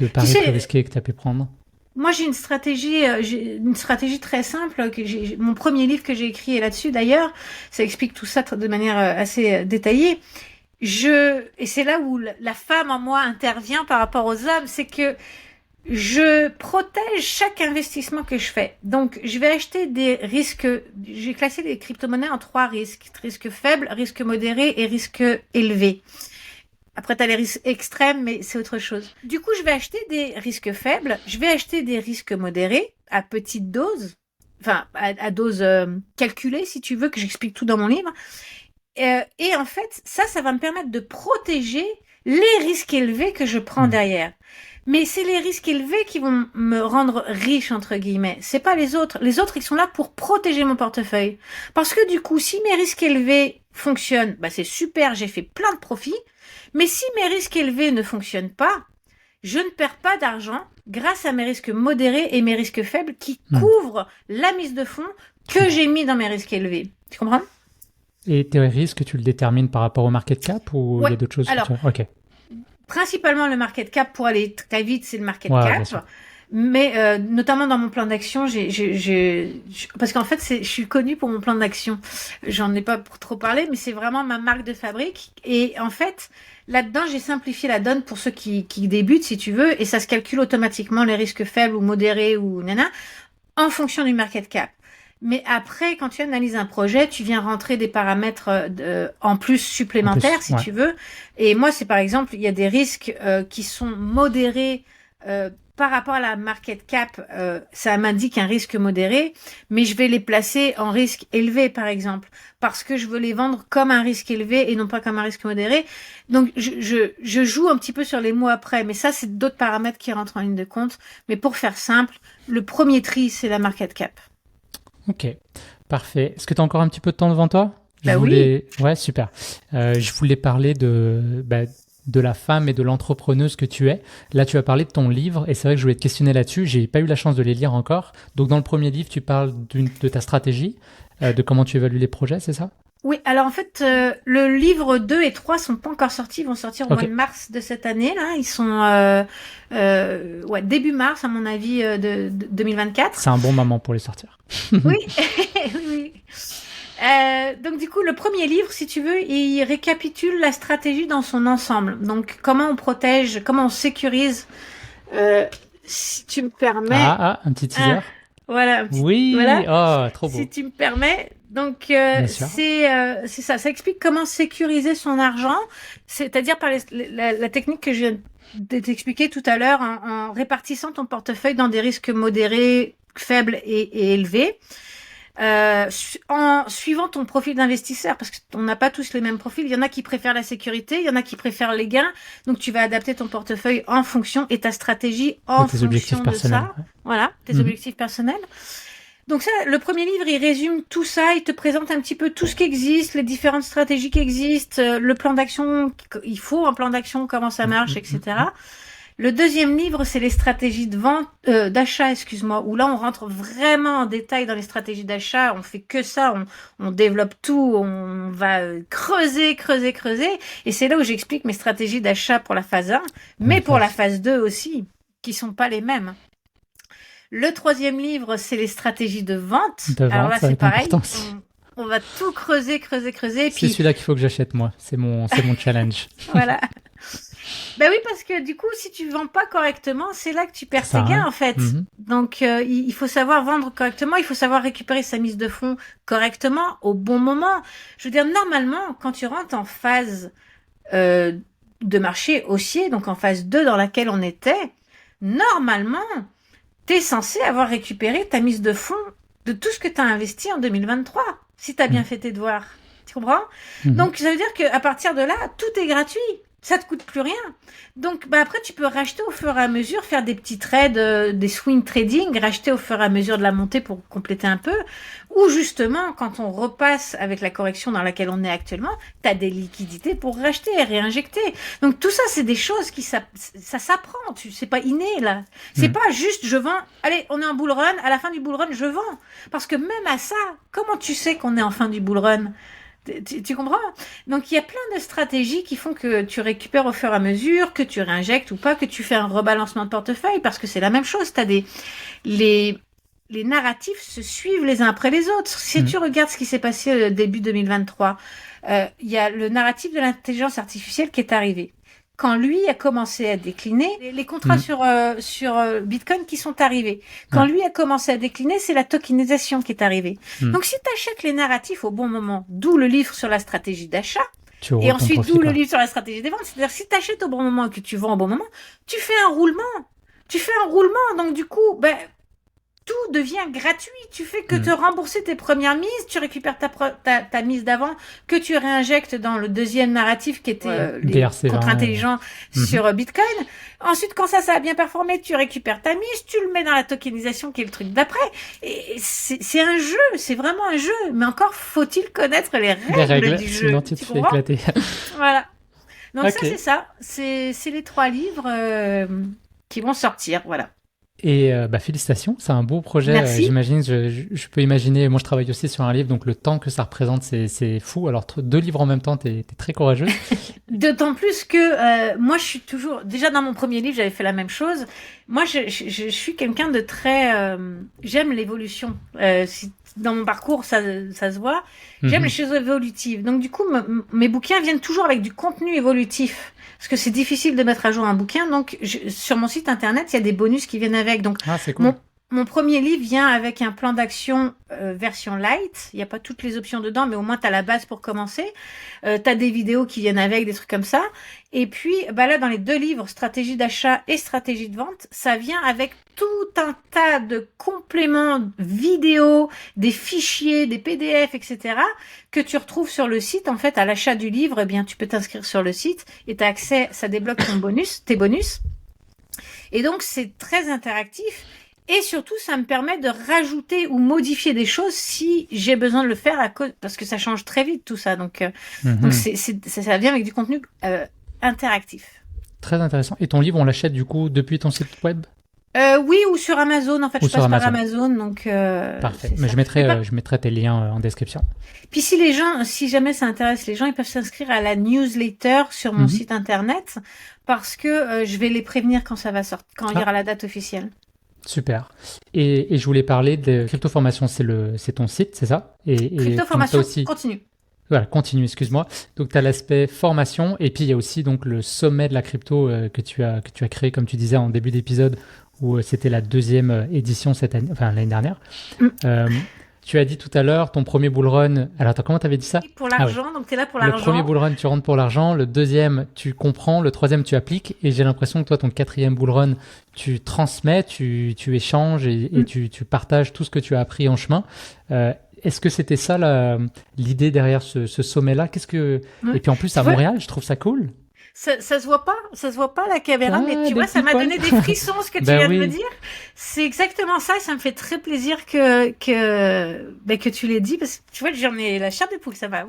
paris plus risqués que tu as pu prendre. Moi, j'ai une stratégie très simple. Mon premier livre que j'ai écrit est là-dessus d'ailleurs. Ça explique tout ça de manière assez détaillée. Et c'est là où la femme en moi intervient par rapport aux hommes, c'est que je protège chaque investissement que je fais. Donc, je vais acheter des risques. J'ai classé les crypto-monnaies en 3 risques. Risque faible, risque modéré et risque élevé. Après, tu as les risques extrêmes, mais c'est autre chose. Du coup, je vais acheter des risques faibles. Je vais acheter des risques modérés à petite dose. Enfin, à dose calculée, si tu veux, que j'explique tout dans mon livre. Et en fait, ça va me permettre de protéger les risques élevés que je prends derrière. Mais c'est les risques élevés qui vont me rendre riche, entre guillemets. C'est pas les autres. Les autres, ils sont là pour protéger mon portefeuille. Parce que du coup, si mes risques élevés fonctionnent, bah c'est super, j'ai fait plein de profits. Mais si mes risques élevés ne fonctionnent pas, je ne perds pas d'argent grâce à mes risques modérés et mes risques faibles qui couvrent la mise de fonds que j'ai mis dans mes risques élevés. Tu comprends? Et tes risques, tu le détermines par rapport au market cap ou il y a d'autres choses? Alors, principalement le market cap, pour aller très vite, c'est le market cap. Mais notamment dans mon plan d'action, parce qu'en fait, je suis connue pour mon plan d'action. J'en ai pas trop parlé, mais c'est vraiment ma marque de fabrique. Et en fait, là-dedans, j'ai simplifié la donne pour ceux qui débutent, si tu veux, et ça se calcule automatiquement les risques faibles ou modérés ou en fonction du market cap. Mais après, quand tu analyses un projet, tu viens rentrer des paramètres en plus supplémentaires, si tu veux. Et moi, c'est par exemple, il y a des risques qui sont modérés par rapport à la market cap, ça m'indique un risque modéré, mais je vais les placer en risque élevé, par exemple, parce que je veux les vendre comme un risque élevé et non pas comme un risque modéré. Donc, je joue un petit peu sur les mots après, mais ça, c'est d'autres paramètres qui rentrent en ligne de compte. Mais pour faire simple, le premier tri, c'est la market cap. Ok, parfait. Est-ce que tu as encore un petit peu de temps devant toi? Oui. Ouais, super. Je voulais parler de la femme et de l'entrepreneuse que tu es. Là, tu as parlé de ton livre et c'est vrai que je voulais te questionner là-dessus. J'ai pas eu la chance de les lire encore. Donc, dans le premier livre, tu parles de ta stratégie, de comment tu évalues les projets, c'est ça? Oui, alors en fait, le livre 2 et 3 sont pas encore sortis. Ils vont sortir au mois de mars de cette année. Là, ils sont début mars, à mon avis, de 2024. C'est un bon moment pour les sortir. Oui, oui. Donc du coup, le premier livre, si tu veux, il récapitule la stratégie dans son ensemble. Donc comment on protège, comment on sécurise, si tu me permets. Un petit teaser. Voilà. Oui. Voilà. Oh, trop beau. Si tu me permets. Donc c'est ça. Ça explique comment sécuriser son argent, c'est-à-dire par la technique que je viens de t'expliquer tout à l'heure, en répartissant ton portefeuille dans des risques modérés, faibles et élevés. En suivant ton profil d'investisseur, parce qu'on n'a pas tous les mêmes profils. Il y en a qui préfèrent la sécurité, il y en a qui préfèrent les gains. Donc, tu vas adapter ton portefeuille en fonction et ta stratégie en fonction de ça. Voilà, tes objectifs personnels. Donc ça, le premier livre, il résume tout ça, il te présente un petit peu tout ce qui existe, les différentes stratégies qui existent, le plan d'action, il faut un plan d'action, comment ça marche, etc. Le deuxième livre, c'est les stratégies de vente, d'achat, où là, on rentre vraiment en détail dans les stratégies d'achat. On fait que ça, on développe tout, on va creuser. Et c'est là où j'explique mes stratégies d'achat pour la phase 1, mais pour la phase 2 aussi, qui sont pas les mêmes. Le troisième livre, c'est les stratégies de vente. Alors là, c'est pareil. On va tout creuser. Et C'est puis, celui-là qu'il faut que j'achète, moi. C'est mon challenge. voilà. Ben oui, parce que du coup, si tu vends pas correctement, c'est là que tu perds tes gains, en fait. Donc, il faut savoir vendre correctement, il faut savoir récupérer sa mise de fonds correctement, au bon moment. Je veux dire, normalement, quand tu rentres en phase de marché haussier, donc en phase 2 dans laquelle on était, normalement, t'es censé avoir récupéré ta mise de fonds de tout ce que tu as investi en 2023, si tu as bien fait tes devoirs. Tu comprends? Donc, ça veut dire qu'à partir de là, tout est gratuit. Ça te coûte plus rien. Donc, après, tu peux racheter au fur et à mesure, faire des petits trades, des swing trading, racheter au fur et à mesure de la montée pour compléter un peu. Ou justement, quand on repasse avec la correction dans laquelle on est actuellement, tu as des liquidités pour racheter et réinjecter. Donc, tout ça, c'est des choses qui ça s'apprend. C'est pas inné, là. C'est pas juste, je vends, allez, on est en bull run, à la fin du bull run, je vends. Parce que même à ça, comment tu sais qu'on est en fin du bull run? Tu comprends? Donc, il y a plein de stratégies qui font que tu récupères au fur et à mesure, que tu réinjectes ou pas, que tu fais un rebalancement de portefeuille, parce que c'est la même chose. T'as les narratifs se suivent les uns après les autres. Si tu regardes ce qui s'est passé début 2023, il y a le narratif de l'intelligence artificielle qui est arrivé. Quand lui a commencé à décliner, les contrats sur Bitcoin qui sont arrivés. Quand lui a commencé à décliner, c'est la tokenisation qui est arrivée. Donc, si tu achètes les narratifs au bon moment, d'où le livre sur la stratégie d'achat, et ensuite d'où le livre sur la stratégie des ventes, c'est-à-dire si tu achètes au bon moment et que tu vends au bon moment, tu fais un roulement. Donc du coup, tout devient gratuit. Tu fais que te rembourser tes premières mises, tu récupères ta mise d'avant, que tu réinjectes dans le deuxième narratif qui était les contre-intelligents sur Bitcoin. Ensuite, quand ça a bien performé, tu récupères ta mise, tu le mets dans la tokenisation qui est le truc d'après. Et c'est un jeu, c'est vraiment un jeu. Mais encore, faut-il connaître les règles du jeu. Sinon tu te fais éclater. Voilà. Donc ça, c'est les 3 livres qui vont sortir, voilà. Et félicitations, c'est un beau projet. J'imagine, je peux imaginer. Moi, je travaille aussi sur un livre, donc le temps que ça représente, c'est fou. Alors 2 livres en même temps, t'es très courageuse. D'autant plus que moi, je suis toujours. Déjà dans mon premier livre, j'avais fait la même chose. Moi, je suis quelqu'un de très. J'aime l'évolution. Dans mon parcours, ça se voit. J'aime les choses évolutives. Donc du coup, mes bouquins viennent toujours avec du contenu évolutif. Parce que c'est difficile de mettre à jour un bouquin. Donc, sur mon site internet, il y a des bonus qui viennent avec. Donc, c'est cool. Mon premier livre vient avec un plan d'action version light. Il n'y a pas toutes les options dedans, mais au moins, tu as la base pour commencer. Tu as des vidéos qui viennent avec, des trucs comme ça. Et puis, là, dans les 2 livres, stratégie d'achat et stratégie de vente, ça vient avec tout un tas de compléments vidéo, des fichiers, des PDF, etc., que tu retrouves sur le site. En fait, à l'achat du livre, tu peux t'inscrire sur le site et tu as accès, ça débloque tes bonus. Et donc, c'est très interactif. Et surtout, ça me permet de rajouter ou modifier des choses si j'ai besoin de le faire parce que ça change très vite tout ça. Donc, ça vient avec du contenu interactif. Très intéressant. Et ton livre, on l'achète du coup depuis ton site web? Oui, ou sur Amazon. En fait, je passe par Amazon. Donc, parfait. Mais je mettrai tes liens en description. Puis si jamais ça intéresse les gens, ils peuvent s'inscrire à la newsletter sur mon site internet parce que je vais les prévenir quand ça va sortir, quand il y aura la date officielle. Super. Et je voulais parler de Crypto-Formation, c'est ton site, c'est ça? Et Crypto-Formation continue. Voilà, continue, excuse-moi. Donc, tu as l'aspect formation et puis il y a aussi donc le sommet de la crypto que tu as créé, comme tu disais en début d'épisode, où c'était la 2e édition cette année, enfin l'année dernière. Tu as dit tout à l'heure, ton premier bull run. Alors, comment tu avais dit ça? Pour l'argent, donc tu es là pour l'argent. Le premier bull run, tu rentres pour l'argent. Le 2e, tu comprends. Le 3e, tu appliques. Et j'ai l'impression que toi, ton 4e bull run, tu transmets, tu échanges et tu partages tout ce que tu as appris en chemin. Est-ce que c'était ça l'idée derrière ce sommet-là? Et puis en plus, à Montréal, je trouve ça cool. Ça se voit pas à la caméra, mais tu vois, ça m'a donné des frissons ce que tu viens de me dire. C'est exactement ça, et ça me fait très plaisir que tu l'aies dit, parce que tu vois, j'en ai la chair de poule, ça va.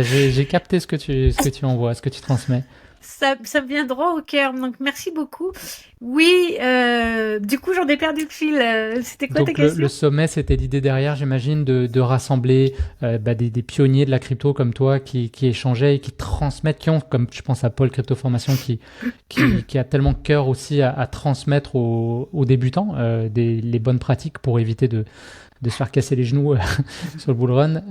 J'ai capté ce que tu envoies, ce que tu transmets. Ça me vient droit au cœur, donc merci beaucoup. Oui, du coup, j'en ai perdu le fil. C'était quoi ta question? Le sommet, c'était l'idée derrière, j'imagine, de rassembler des pionniers de la crypto comme toi qui échangeaient et qui transmettent, comme je pense à Paul Crypto Formation, qui a tellement de cœur aussi à transmettre aux débutants les bonnes pratiques pour éviter de se faire casser les genoux sur le bull run.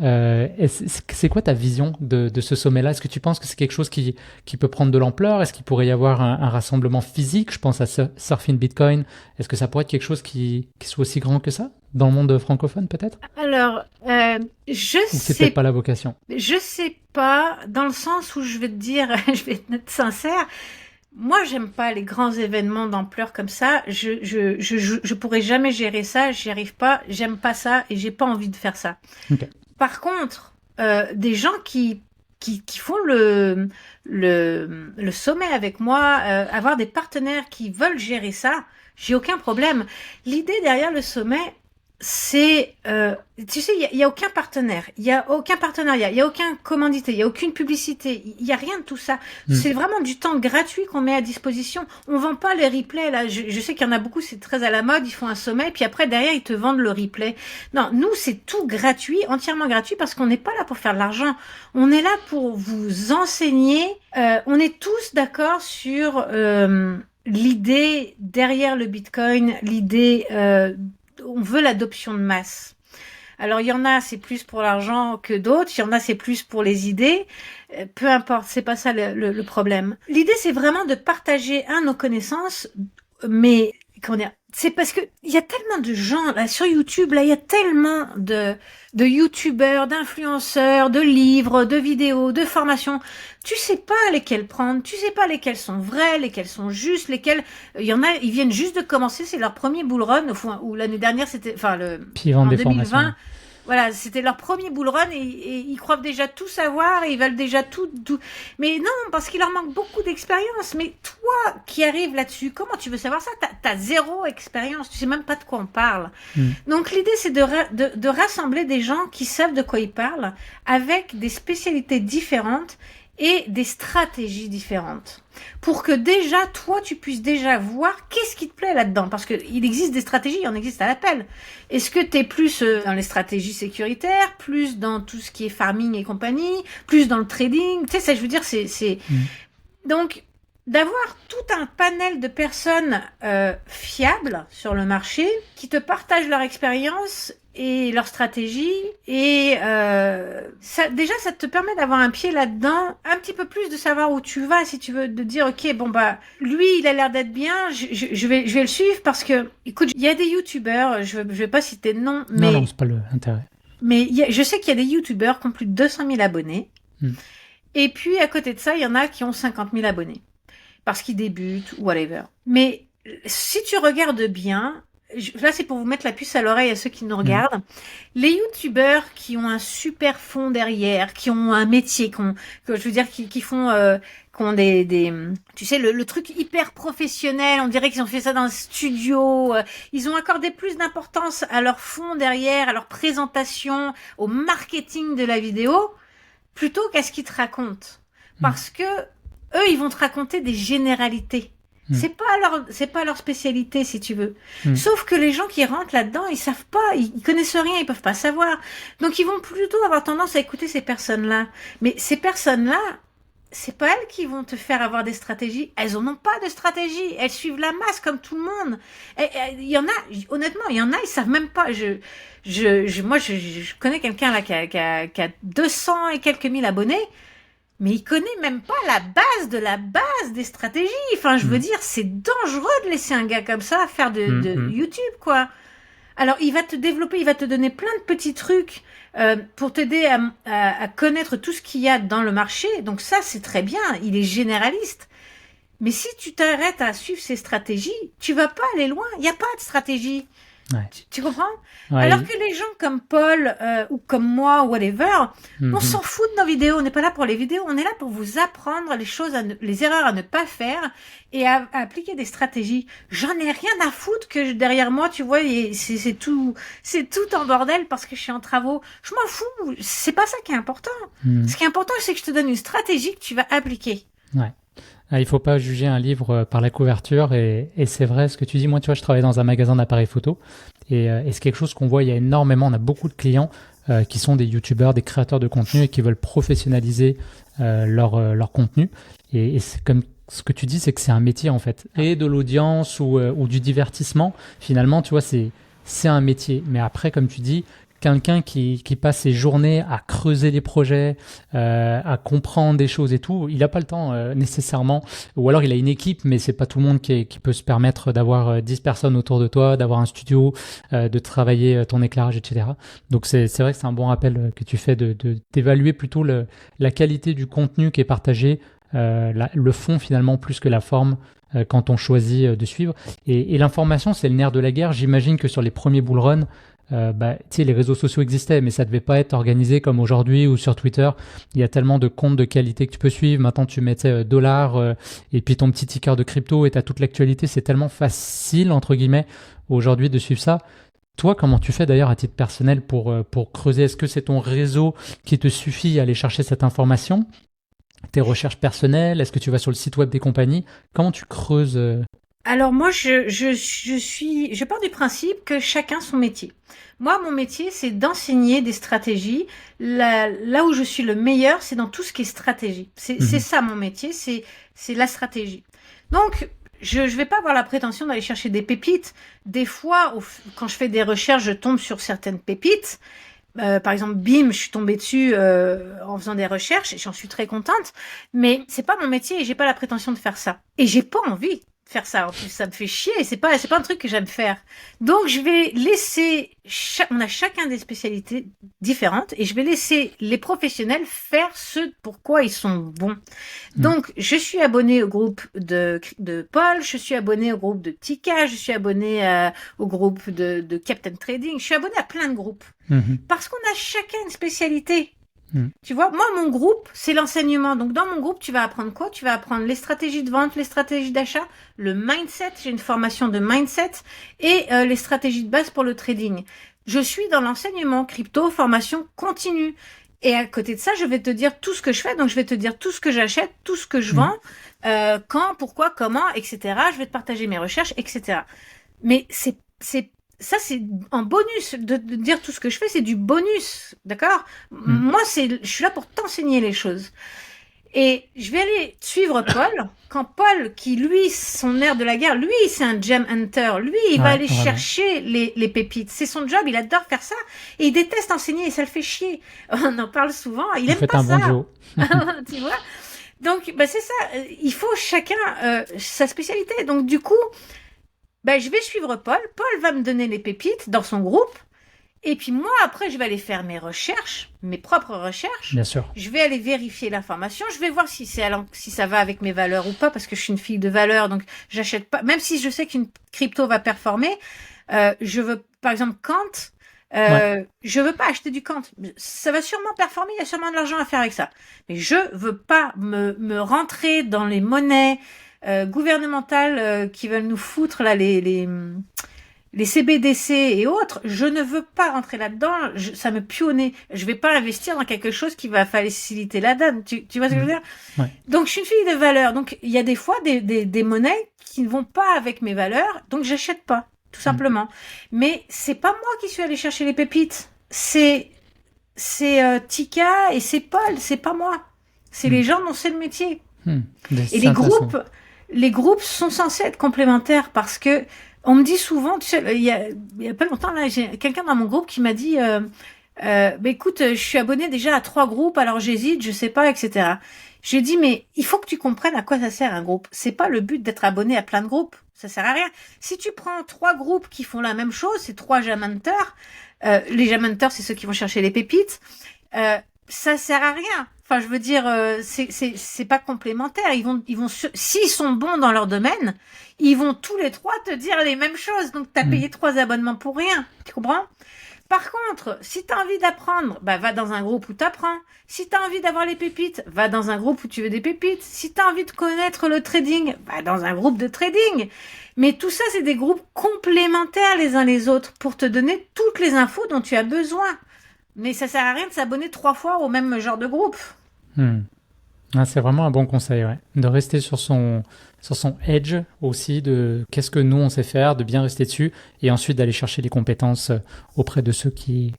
C'est quoi ta vision de ce sommet-là? Est-ce que tu penses que c'est quelque chose qui peut prendre de l'ampleur? Est-ce qu'il pourrait y avoir un rassemblement physique? Je pense à Surfing Bitcoin. Est-ce que ça pourrait être quelque chose qui soit aussi grand que ça dans le monde francophone peut-être? Alors, Ou c'est peut-être pas la vocation? Je sais pas, dans le sens où je vais te dire, je vais être sincère, moi j'aime pas les grands événements d'ampleur comme ça, je pourrais jamais gérer ça, j'y arrive pas, j'aime pas ça et j'ai pas envie de faire ça. Okay. Par contre, des gens qui font le sommet avec moi, avoir des partenaires qui veulent gérer ça, j'ai aucun problème. L'idée derrière le sommet, c'est, tu sais, il y a aucun partenaire, il y a aucun partenariat, il y a aucun commandité, il y a aucune publicité, il y a rien de tout ça. C'est vraiment du temps gratuit qu'on met à disposition. On vend pas les replays là. Je sais qu'il y en a beaucoup, c'est très à la mode. Ils font un sommet, puis après derrière ils te vendent le replay. Non, nous c'est tout gratuit, entièrement gratuit, parce qu'on n'est pas là pour faire de l'argent. On est là pour vous enseigner. On est tous d'accord sur l'idée derrière le Bitcoin, l'idée on veut l'adoption de masse. Alors, il y en a, c'est plus pour l'argent que d'autres. Il y en a, c'est plus pour les idées. Peu importe, c'est pas ça le problème. L'idée, c'est vraiment de partager, nos connaissances, mais, comment dire, c'est parce que il y a tellement de gens, là, sur YouTube, là, il y a tellement de YouTubeurs, d'influenceurs, de livres, de vidéos, de formations. Tu sais pas lesquels prendre, tu sais pas lesquels sont vrais, lesquels sont justes, lesquels, il y en a, ils viennent juste de commencer, c'est leur premier bull run, ou l'année dernière, c'était, enfin, en 2020. Voilà, c'était leur premier bull run et ils croient déjà tout savoir et ils veulent déjà tout. Mais non, parce qu'il leur manque beaucoup d'expérience. Mais toi qui arrives là-dessus, comment tu veux savoir ça? T'as zéro expérience, tu sais même pas de quoi on parle. Donc l'idée, c'est de rassembler des gens qui savent de quoi ils parlent avec des spécialités différentes et des stratégies différentes. Pour que déjà, toi, tu puisses déjà voir qu'est-ce qui te plaît là-dedans. Parce que il existe des stratégies, il en existe à l'appel. Est-ce que t'es plus dans les stratégies sécuritaires, plus dans tout ce qui est farming et compagnie, plus dans le trading? Tu sais, ça, je veux dire, Donc, d'avoir tout un panel de personnes fiables sur le marché qui te partagent leur expérience et leur stratégie et ça te permet d'avoir un pied là-dedans, un petit peu plus de savoir où tu vas, si tu veux, de dire ok, bon bah lui il a l'air d'être bien, je vais le suivre parce que écoute, il y a des youtubeurs, je vais pas citer de nom, mais non, c'est pas l'intérêt. Mais je sais qu'il y a des youtubeurs qui ont plus de 200 000 abonnés et puis à côté de ça il y en a qui ont 50 000 abonnés parce qu'ils débutent ou whatever. Mais si tu regardes bien, là, c'est pour vous mettre la puce à l'oreille à ceux qui nous regardent. Les youtubeurs qui ont un super fond derrière, qui ont un métier, qui ont des tu sais, le truc hyper professionnel, on dirait qu'ils ont fait ça dans un studio, ils ont accordé plus d'importance à leur fond derrière, à leur présentation, au marketing de la vidéo, plutôt qu'à ce qu'ils te racontent. Parce que eux, ils vont te raconter des généralités. C'est pas leur spécialité, si tu veux. Sauf que les gens qui rentrent là-dedans, ils savent pas, ils connaissent rien, ils peuvent pas savoir. Donc ils vont plutôt avoir tendance à écouter ces personnes-là. Mais ces personnes-là, c'est pas elles qui vont te faire avoir des stratégies. Elles en ont pas de stratégie. Elles suivent la masse comme tout le monde. Il y en a, honnêtement, il y en a, ils savent même pas. Moi, je connais quelqu'un là qui a 200 et quelques mille abonnés. Mais il connaît même pas la base de la base des stratégies. Enfin, je veux dire, c'est dangereux de laisser un gars comme ça faire de YouTube, quoi. Alors, il va te développer, il va te donner plein de petits trucs pour t'aider à connaître tout ce qu'il y a dans le marché. Donc ça, c'est très bien. Il est généraliste. Mais si tu t'arrêtes à suivre ses stratégies, tu vas pas aller loin. Il n'y a pas de stratégie. Ouais. Tu comprends? Ouais. Alors que les gens comme Paul ou comme moi, whatever, on s'en fout de nos vidéos. On n'est pas là pour les vidéos. On est là pour vous apprendre les choses, les erreurs à ne pas faire et à appliquer des stratégies. J'en ai rien à foutre que derrière moi, tu vois, c'est tout en bordel parce que je suis en travaux. Je m'en fous. C'est pas ça qui est important. Ce qui est important, c'est que je te donne une stratégie que tu vas appliquer. Ouais. Il faut pas juger un livre par la couverture et c'est vrai ce que tu dis. Moi, tu vois, je travaille dans un magasin d'appareils photo et c'est quelque chose qu'on voit. Il y a énormément, on a beaucoup de clients qui sont des youtubeurs, des créateurs de contenu et qui veulent professionnaliser leur contenu. Et c'est comme ce que tu dis, c'est que c'est un métier en fait, et de l'audience ou du divertissement. Finalement, tu vois, c'est c'est un métier. Mais après, comme tu dis, quelqu'un qui passe ses journées à creuser les projets, à comprendre des choses et tout, il n'a pas le temps nécessairement. Ou alors il a une équipe, mais c'est pas tout le monde qui peut se permettre d'avoir 10 personnes autour de toi, d'avoir un studio, de travailler ton éclairage, etc. Donc c'est vrai que c'est un bon rappel que tu fais d'évaluer plutôt la qualité du contenu qui est partagé, le fond finalement plus que la forme. Quand on choisit de suivre. Et l'information, c'est le nerf de la guerre. J'imagine que sur les premiers bull runs, les réseaux sociaux existaient, mais ça devait pas être organisé comme aujourd'hui ou sur Twitter. Il y a tellement de comptes de qualité que tu peux suivre. Maintenant, tu mettais dollars et puis ton petit ticker de crypto et t'as toute l'actualité. C'est tellement facile, entre guillemets, aujourd'hui de suivre ça. Toi, comment tu fais d'ailleurs à titre personnel pour creuser? Est-ce que c'est ton réseau qui te suffit à aller chercher cette information? Tes recherches personnelles? Est-ce que tu vas sur le site web des compagnies? Comment tu creuses Alors moi, je pars du principe que chacun son métier. Moi, mon métier, c'est d'enseigner des stratégies. Là où je suis le meilleur, c'est dans tout ce qui est stratégie. C'est ça mon métier, c'est la stratégie. Donc, je vais pas avoir la prétention d'aller chercher des pépites. Des fois, quand je fais des recherches, je tombe sur certaines pépites. Par exemple, BIM, je suis tombée dessus en faisant des recherches et j'en suis très contente. Mais c'est pas mon métier et j'ai pas la prétention de faire ça. Et j'ai pas envie de faire ça. En plus, ça me fait chier et c'est pas un truc que j'aime faire. Donc, je vais laisser on a chacun des spécialités différentes et je vais laisser les professionnels faire ce pourquoi ils sont bons. Donc, je suis abonnée au groupe de Paul, je suis abonnée au groupe de Tika, je suis abonnée au groupe de Captain Trading, je suis abonnée à plein de groupes. Parce qu'on a chacun une spécialité. Tu vois, moi, mon groupe, c'est l'enseignement. Donc, dans mon groupe, tu vas apprendre quoi? Tu vas apprendre les stratégies de vente, les stratégies d'achat, le mindset. J'ai une formation de mindset et les stratégies de base pour le trading. Je suis dans l'enseignement crypto, formation continue. Et à côté de ça, je vais te dire tout ce que je fais. Donc, je vais te dire tout ce que j'achète, tout ce que je vends, quand, pourquoi, comment, etc. Je vais te partager mes recherches, etc. Mais ça, c'est en bonus. De dire tout ce que je fais, c'est du bonus. D'accord? Moi, je suis là pour t'enseigner les choses. Et je vais aller suivre Paul. Quand Paul, qui lui, son nerf de la guerre, lui, c'est un gem hunter. Lui, il va aller chercher les pépites. C'est son job, il adore faire ça. Et il déteste enseigner et ça le fait chier. On en parle souvent. Il aime pas ça. Bon tu vois? Donc, c'est ça. Il faut chacun sa spécialité. Donc, du coup, je vais suivre Paul. Paul va me donner les pépites dans son groupe. Et puis moi, après, je vais aller faire mes recherches, mes propres recherches. Bien sûr. Je vais aller vérifier l'information. Je vais voir si ça va avec mes valeurs ou pas, parce que je suis une fille de valeurs, donc j'achète pas. Même si je sais qu'une crypto va performer, je veux, par exemple, Kant. Je veux pas acheter du Kant. Ça va sûrement performer. Il y a sûrement de l'argent à faire avec ça. Mais je veux pas me rentrer dans les monnaies gouvernementales qui veulent nous foutre là les CBDC et autres, je ne veux pas rentrer là-dedans, ça me pue au nez. Je vais pas investir dans quelque chose qui va faciliter la donne. Tu vois ce que je veux dire? Donc, je suis une fille de valeur. Donc, il y a des fois des monnaies qui ne vont pas avec mes valeurs, donc j'achète pas, tout simplement. Mais c'est pas moi qui suis allée chercher les pépites. C'est Tika et c'est Paul, c'est pas moi. C'est les gens dont c'est le métier. Et les groupes sont censés être complémentaires parce que on me dit souvent, tu sais, il y a pas longtemps, là, j'ai quelqu'un dans mon groupe qui m'a dit, écoute, je suis abonné déjà à 3 groupes, alors j'hésite, je sais pas, etc. J'ai dit, mais il faut que tu comprennes à quoi ça sert un groupe. C'est pas le but d'être abonné à plein de groupes. Ça sert à rien. Si tu prends 3 groupes qui font la même chose, c'est 3 gem hunters. Les gem hunters, c'est ceux qui vont chercher les pépites. Ça sert à rien. Enfin, je veux dire, c'est pas complémentaire. Ils vont, s'ils sont bons dans leur domaine, ils vont tous les 3 te dire les mêmes choses. Donc, t'as payé 3 abonnements pour rien. Tu comprends? Par contre, si t'as envie d'apprendre, va dans un groupe où t'apprends. Si t'as envie d'avoir les pépites, va dans un groupe où tu veux des pépites. Si t'as envie de connaître le trading, va dans un groupe de trading. Mais tout ça, c'est des groupes complémentaires les uns les autres pour te donner toutes les infos dont tu as besoin. Mais ça sert à rien de s'abonner 3 fois au même genre de groupe. C'est vraiment un bon conseil, de rester sur son edge aussi, de qu'est-ce que nous on sait faire, de bien rester dessus, et ensuite d'aller chercher les compétences auprès de ceux qui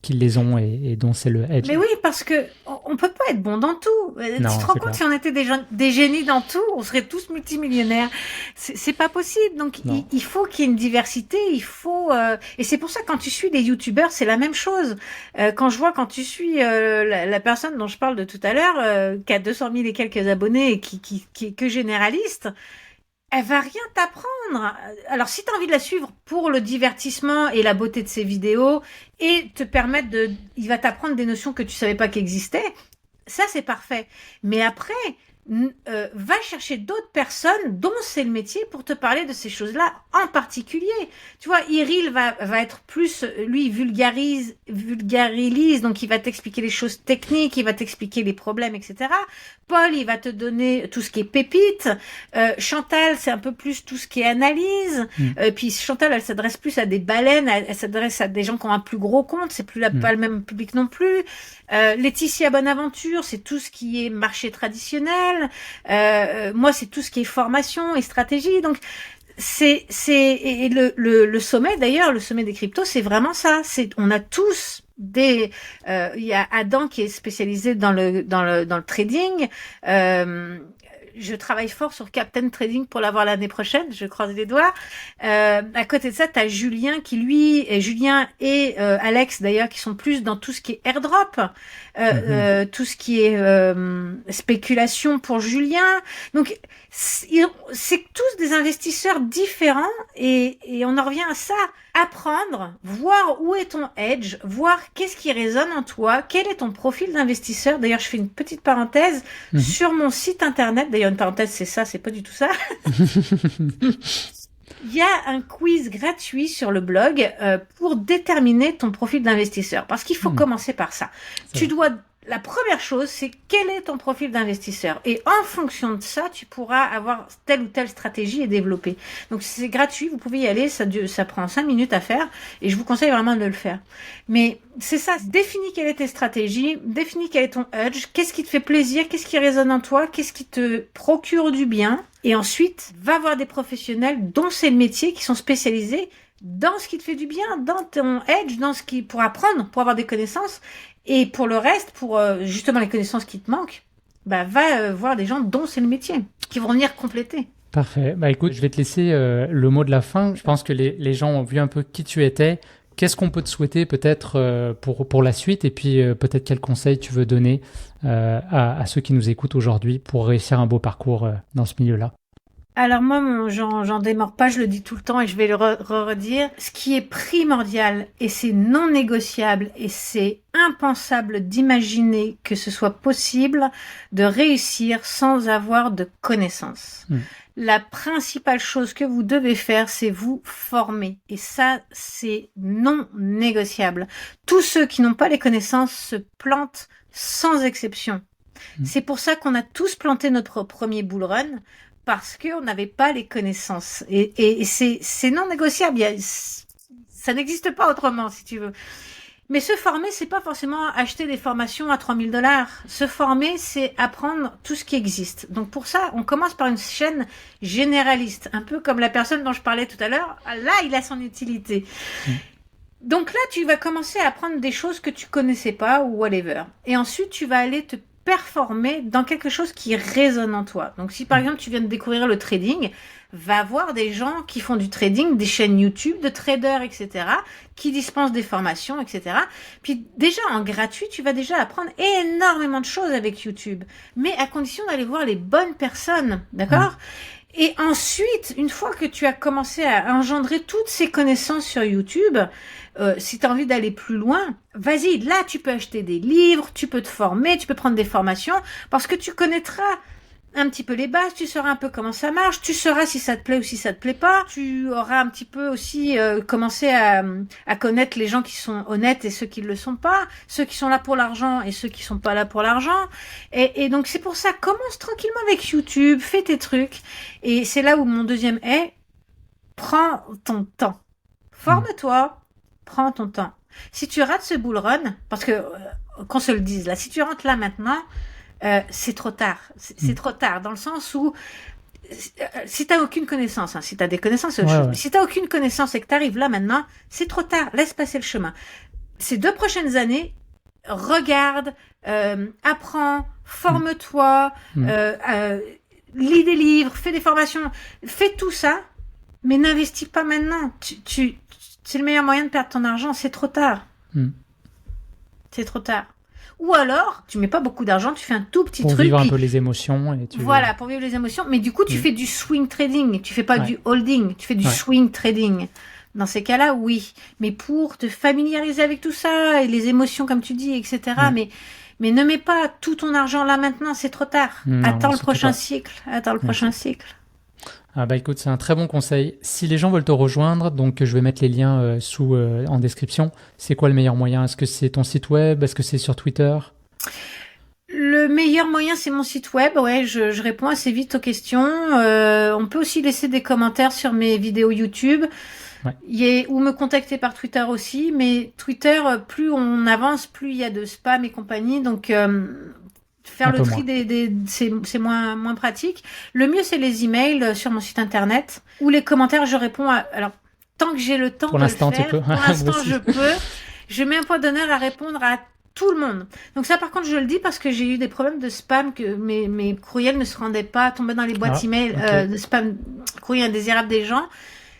les ont et dont c'est le edge. Mais oui, parce que on peut pas être bon dans tout. Non, Tu te rends c'est compte, clair. si on était des génies dans tout, on serait tous multimillionnaires. C'est pas possible. Donc, Non. il faut qu'il y ait une diversité. Et c'est pour ça, quand tu suis des youtubeurs, c'est la même chose. Quand tu suis la personne dont je parle de tout à l'heure, qui a 200 000 et quelques abonnés et qui est que généraliste, elle va rien t'apprendre. Alors, si tu as envie de la suivre pour le divertissement et la beauté de ses vidéos et te permettre il va t'apprendre des notions que tu savais pas qu'existaient, ça c'est parfait. Mais après, va chercher d'autres personnes dont c'est le métier pour te parler de ces choses-là en particulier. Tu vois, Iril va être plus, lui, vulgarilise, donc il va t'expliquer les choses techniques, il va t'expliquer les problèmes, etc. Paul, il va te donner tout ce qui est pépite. Chantal, c'est un peu plus tout ce qui est analyse. Puis Chantal, elle s'adresse plus à des baleines, elle s'adresse à des gens qui ont un plus gros compte, c'est plus pas le même public non plus. Laetitia Bonaventure, c'est tout ce qui est marché traditionnel. Moi, c'est tout ce qui est formation et stratégie. Donc, et le sommet d'ailleurs, le sommet des cryptos, c'est vraiment ça. On a tous il y a Adam qui est spécialisé dans le trading. Je travaille fort sur Captain Trading pour l'avoir l'année prochaine, je croise les doigts. À côté de ça, t'as Julien Julien et Alex d'ailleurs, qui sont plus dans tout ce qui est airdrop, tout ce qui est spéculation pour Julien. Donc, c'est tous des investisseurs différents et on en revient à ça. Apprendre, voir où est ton edge, voir qu'est-ce qui résonne en toi, quel est ton profil d'investisseur. D'ailleurs, je fais une petite parenthèse sur mon site internet. D'ailleurs, une parenthèse, c'est pas du tout ça. Il y a un quiz gratuit sur le blog pour déterminer ton profil d'investisseur. Parce qu'il faut commencer par ça. La première chose, c'est quel est ton profil d'investisseur. Et en fonction de ça, tu pourras avoir telle ou telle stratégie et développer. Donc, c'est gratuit, vous pouvez y aller, ça prend 5 minutes à faire. Et je vous conseille vraiment de le faire. Mais c'est ça, définis quelle est tes stratégies, définis quel est ton edge, qu'est-ce qui te fait plaisir, qu'est-ce qui résonne en toi, qu'est-ce qui te procure du bien. Et ensuite, va voir des professionnels dont c'est le métier, qui sont spécialisés dans ce qui te fait du bien, dans ton edge, pour apprendre, pour avoir des connaissances. Et pour le reste, pour justement les connaissances qui te manquent, va voir des gens dont c'est le métier, qui vont venir compléter. Parfait. Bah écoute, je vais te laisser le mot de la fin. Je pense que les gens ont vu un peu qui tu étais. Qu'est-ce qu'on peut te souhaiter peut-être pour la suite, et puis peut-être quels conseils tu veux donner à ceux qui nous écoutent aujourd'hui pour réussir un beau parcours dans ce milieu-là? Alors moi, j'en démords pas, je le dis tout le temps et je vais le redire. Ce qui est primordial et c'est non négociable et c'est impensable d'imaginer que ce soit possible de réussir sans avoir de connaissances. La principale chose que vous devez faire, c'est vous former. Et ça, c'est non négociable. Tous ceux qui n'ont pas les connaissances se plantent sans exception. C'est pour ça qu'on a tous planté notre premier bull run, parce qu'on n'avait pas les connaissances. Et c'est non négociable. Ça n'existe pas autrement, si tu veux. Mais se former, c'est pas forcément acheter des formations à $3000. Se former, c'est apprendre tout ce qui existe. Donc pour ça, on commence par une chaîne généraliste. Un peu comme la personne dont je parlais tout à l'heure. Là, il a son utilité. Donc là, tu vas commencer à apprendre des choses que tu connaissais pas ou whatever. Et ensuite, tu vas aller te performer dans quelque chose qui résonne en toi. Donc si par exemple tu viens de découvrir le trading, va voir des gens qui font du trading, des chaînes YouTube de traders, etc., qui dispensent des formations, etc. Puis déjà en gratuit, tu vas déjà apprendre énormément de choses avec YouTube, mais à condition d'aller voir les bonnes personnes, d'accord ? Et ensuite, une fois que tu as commencé à engendrer toutes ces connaissances sur YouTube, si tu as envie d'aller plus loin, vas-y, là tu peux acheter des livres, tu peux te former, tu peux prendre des formations, parce que tu connaîtras un petit peu les bases, tu sauras un peu comment ça marche, tu sauras si ça te plaît ou si ça te plaît pas, tu auras un petit peu aussi commencé à connaître les gens qui sont honnêtes et ceux qui ne le sont pas, ceux qui sont là pour l'argent et ceux qui sont pas là pour l'argent. Et donc c'est pour ça, commence tranquillement avec YouTube, fais tes trucs. Et c'est là où mon deuxième est, prends ton temps. Forme-toi, prends ton temps. Si tu rates ce bull run, parce que, qu'on se le dise là, si tu rentres là maintenant, c'est trop tard. C'est trop tard, dans le sens où, si t'as aucune connaissance, si t'as des connaissances, si t'as aucune connaissance et que t'arrives là maintenant, c'est trop tard. Laisse passer le chemin. Ces 2 prochaines années, regarde, apprends, forme-toi, lis des livres, fais des formations, fais tout ça, mais n'investis pas maintenant. C'est le meilleur moyen de perdre ton argent, c'est trop tard. C'est trop tard. Ou alors, tu mets pas beaucoup d'argent, tu fais un tout petit pour truc. Pour vivre un peu les émotions. Voilà, pour vivre les émotions. Mais du coup, tu fais du swing trading. Tu fais pas du holding, tu fais du swing trading. Dans ces cas-là, oui. Mais pour te familiariser avec tout ça, et les émotions, comme tu dis, etc. Mais ne mets pas tout ton argent là maintenant, c'est trop tard. Attends le prochain cycle. Attends le prochain cycle. Ah bah écoute, c'est un très bon conseil. Si les gens veulent te rejoindre, donc je vais mettre les liens en description. C'est quoi le meilleur moyen? Est-ce que c'est ton site web? Est-ce que c'est sur Twitter? Le meilleur moyen, c'est mon site web. Ouais, je réponds assez vite aux questions. On peut aussi laisser des commentaires sur mes vidéos YouTube. Ou me contacter par Twitter aussi. Mais Twitter, plus on avance, plus il y a de spam et compagnie. Donc... faire le tri c'est moins pratique. Le mieux, c'est les emails sur mon site internet ou les commentaires. Je réponds alors, tant que j'ai le temps de le faire. Tu peux. Pour l'instant, je peux. Je mets un point d'honneur à répondre à tout le monde. Donc ça, par contre, je le dis parce que j'ai eu des problèmes de spam, que mes courriels ne se rendaient pas, tombaient dans les boîtes email de spam, courrier indésirable des gens.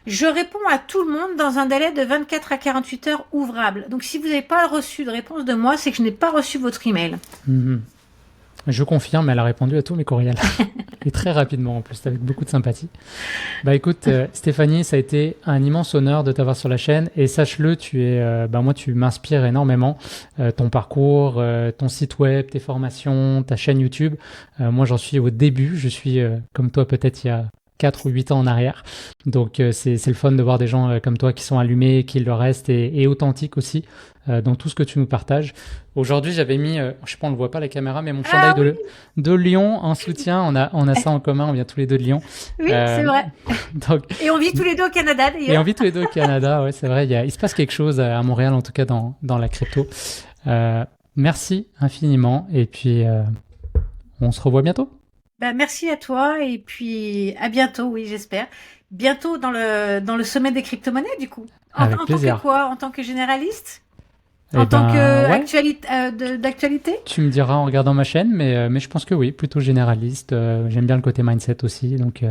Je réponds à tout le monde dans un délai de 24 à 48 heures ouvrable. Donc si vous n'avez pas reçu de réponse de moi, c'est que je n'ai pas reçu votre email. Je confirme, elle a répondu à tous mes courriels. Et très rapidement en plus, avec beaucoup de sympathie. Bah écoute, Stéphanie, ça a été un immense honneur de t'avoir sur la chaîne. Et sache-le, moi, tu m'inspires énormément. Ton parcours, ton site web, tes formations, ta chaîne YouTube. Moi, j'en suis au début. Je suis, comme toi, peut-être il y a 4 ou 8 ans en arrière. Donc, c'est le fun de voir des gens comme toi qui sont allumés, qui le restent et authentiques aussi dans tout ce que tu nous partages. Aujourd'hui, j'avais mis, je sais pas, on le voit pas à la caméra, mais mon chandail de Lyon en soutien. On a ça en commun, on vient tous les deux de Lyon. Oui, c'est vrai. Donc, et on vit tous les deux au Canada, d'ailleurs. Et on vit tous les deux au Canada, ouais, c'est vrai. Il se passe quelque chose à Montréal, en tout cas dans la crypto. Merci infiniment. Et puis, on se revoit bientôt. Merci à toi et puis à bientôt, oui, j'espère. Bientôt dans le sommet des crypto-monnaies, du coup. En tant que quoi? En tant que généraliste? En tant que d'actualité? Tu me diras en regardant ma chaîne, mais je pense que oui, plutôt généraliste. J'aime bien le côté mindset aussi, donc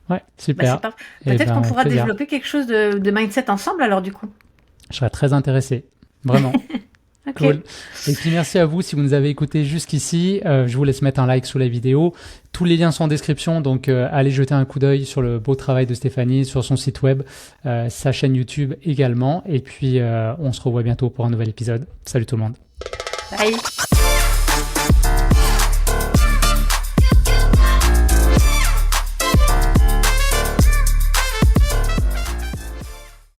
ouais, super. Peut-être qu'on pourra développer quelque chose de mindset ensemble alors, du coup. Je serais très intéressé, vraiment. Okay. Cool. Et puis merci à vous si vous nous avez écoutés jusqu'ici. Je vous laisse mettre un like sous la vidéo. Tous les liens sont en description, donc allez jeter un coup d'œil sur le beau travail de Stéphanie, sur son site web, sa chaîne YouTube également. Et puis on se revoit bientôt pour un nouvel épisode. Salut tout le monde. Bye.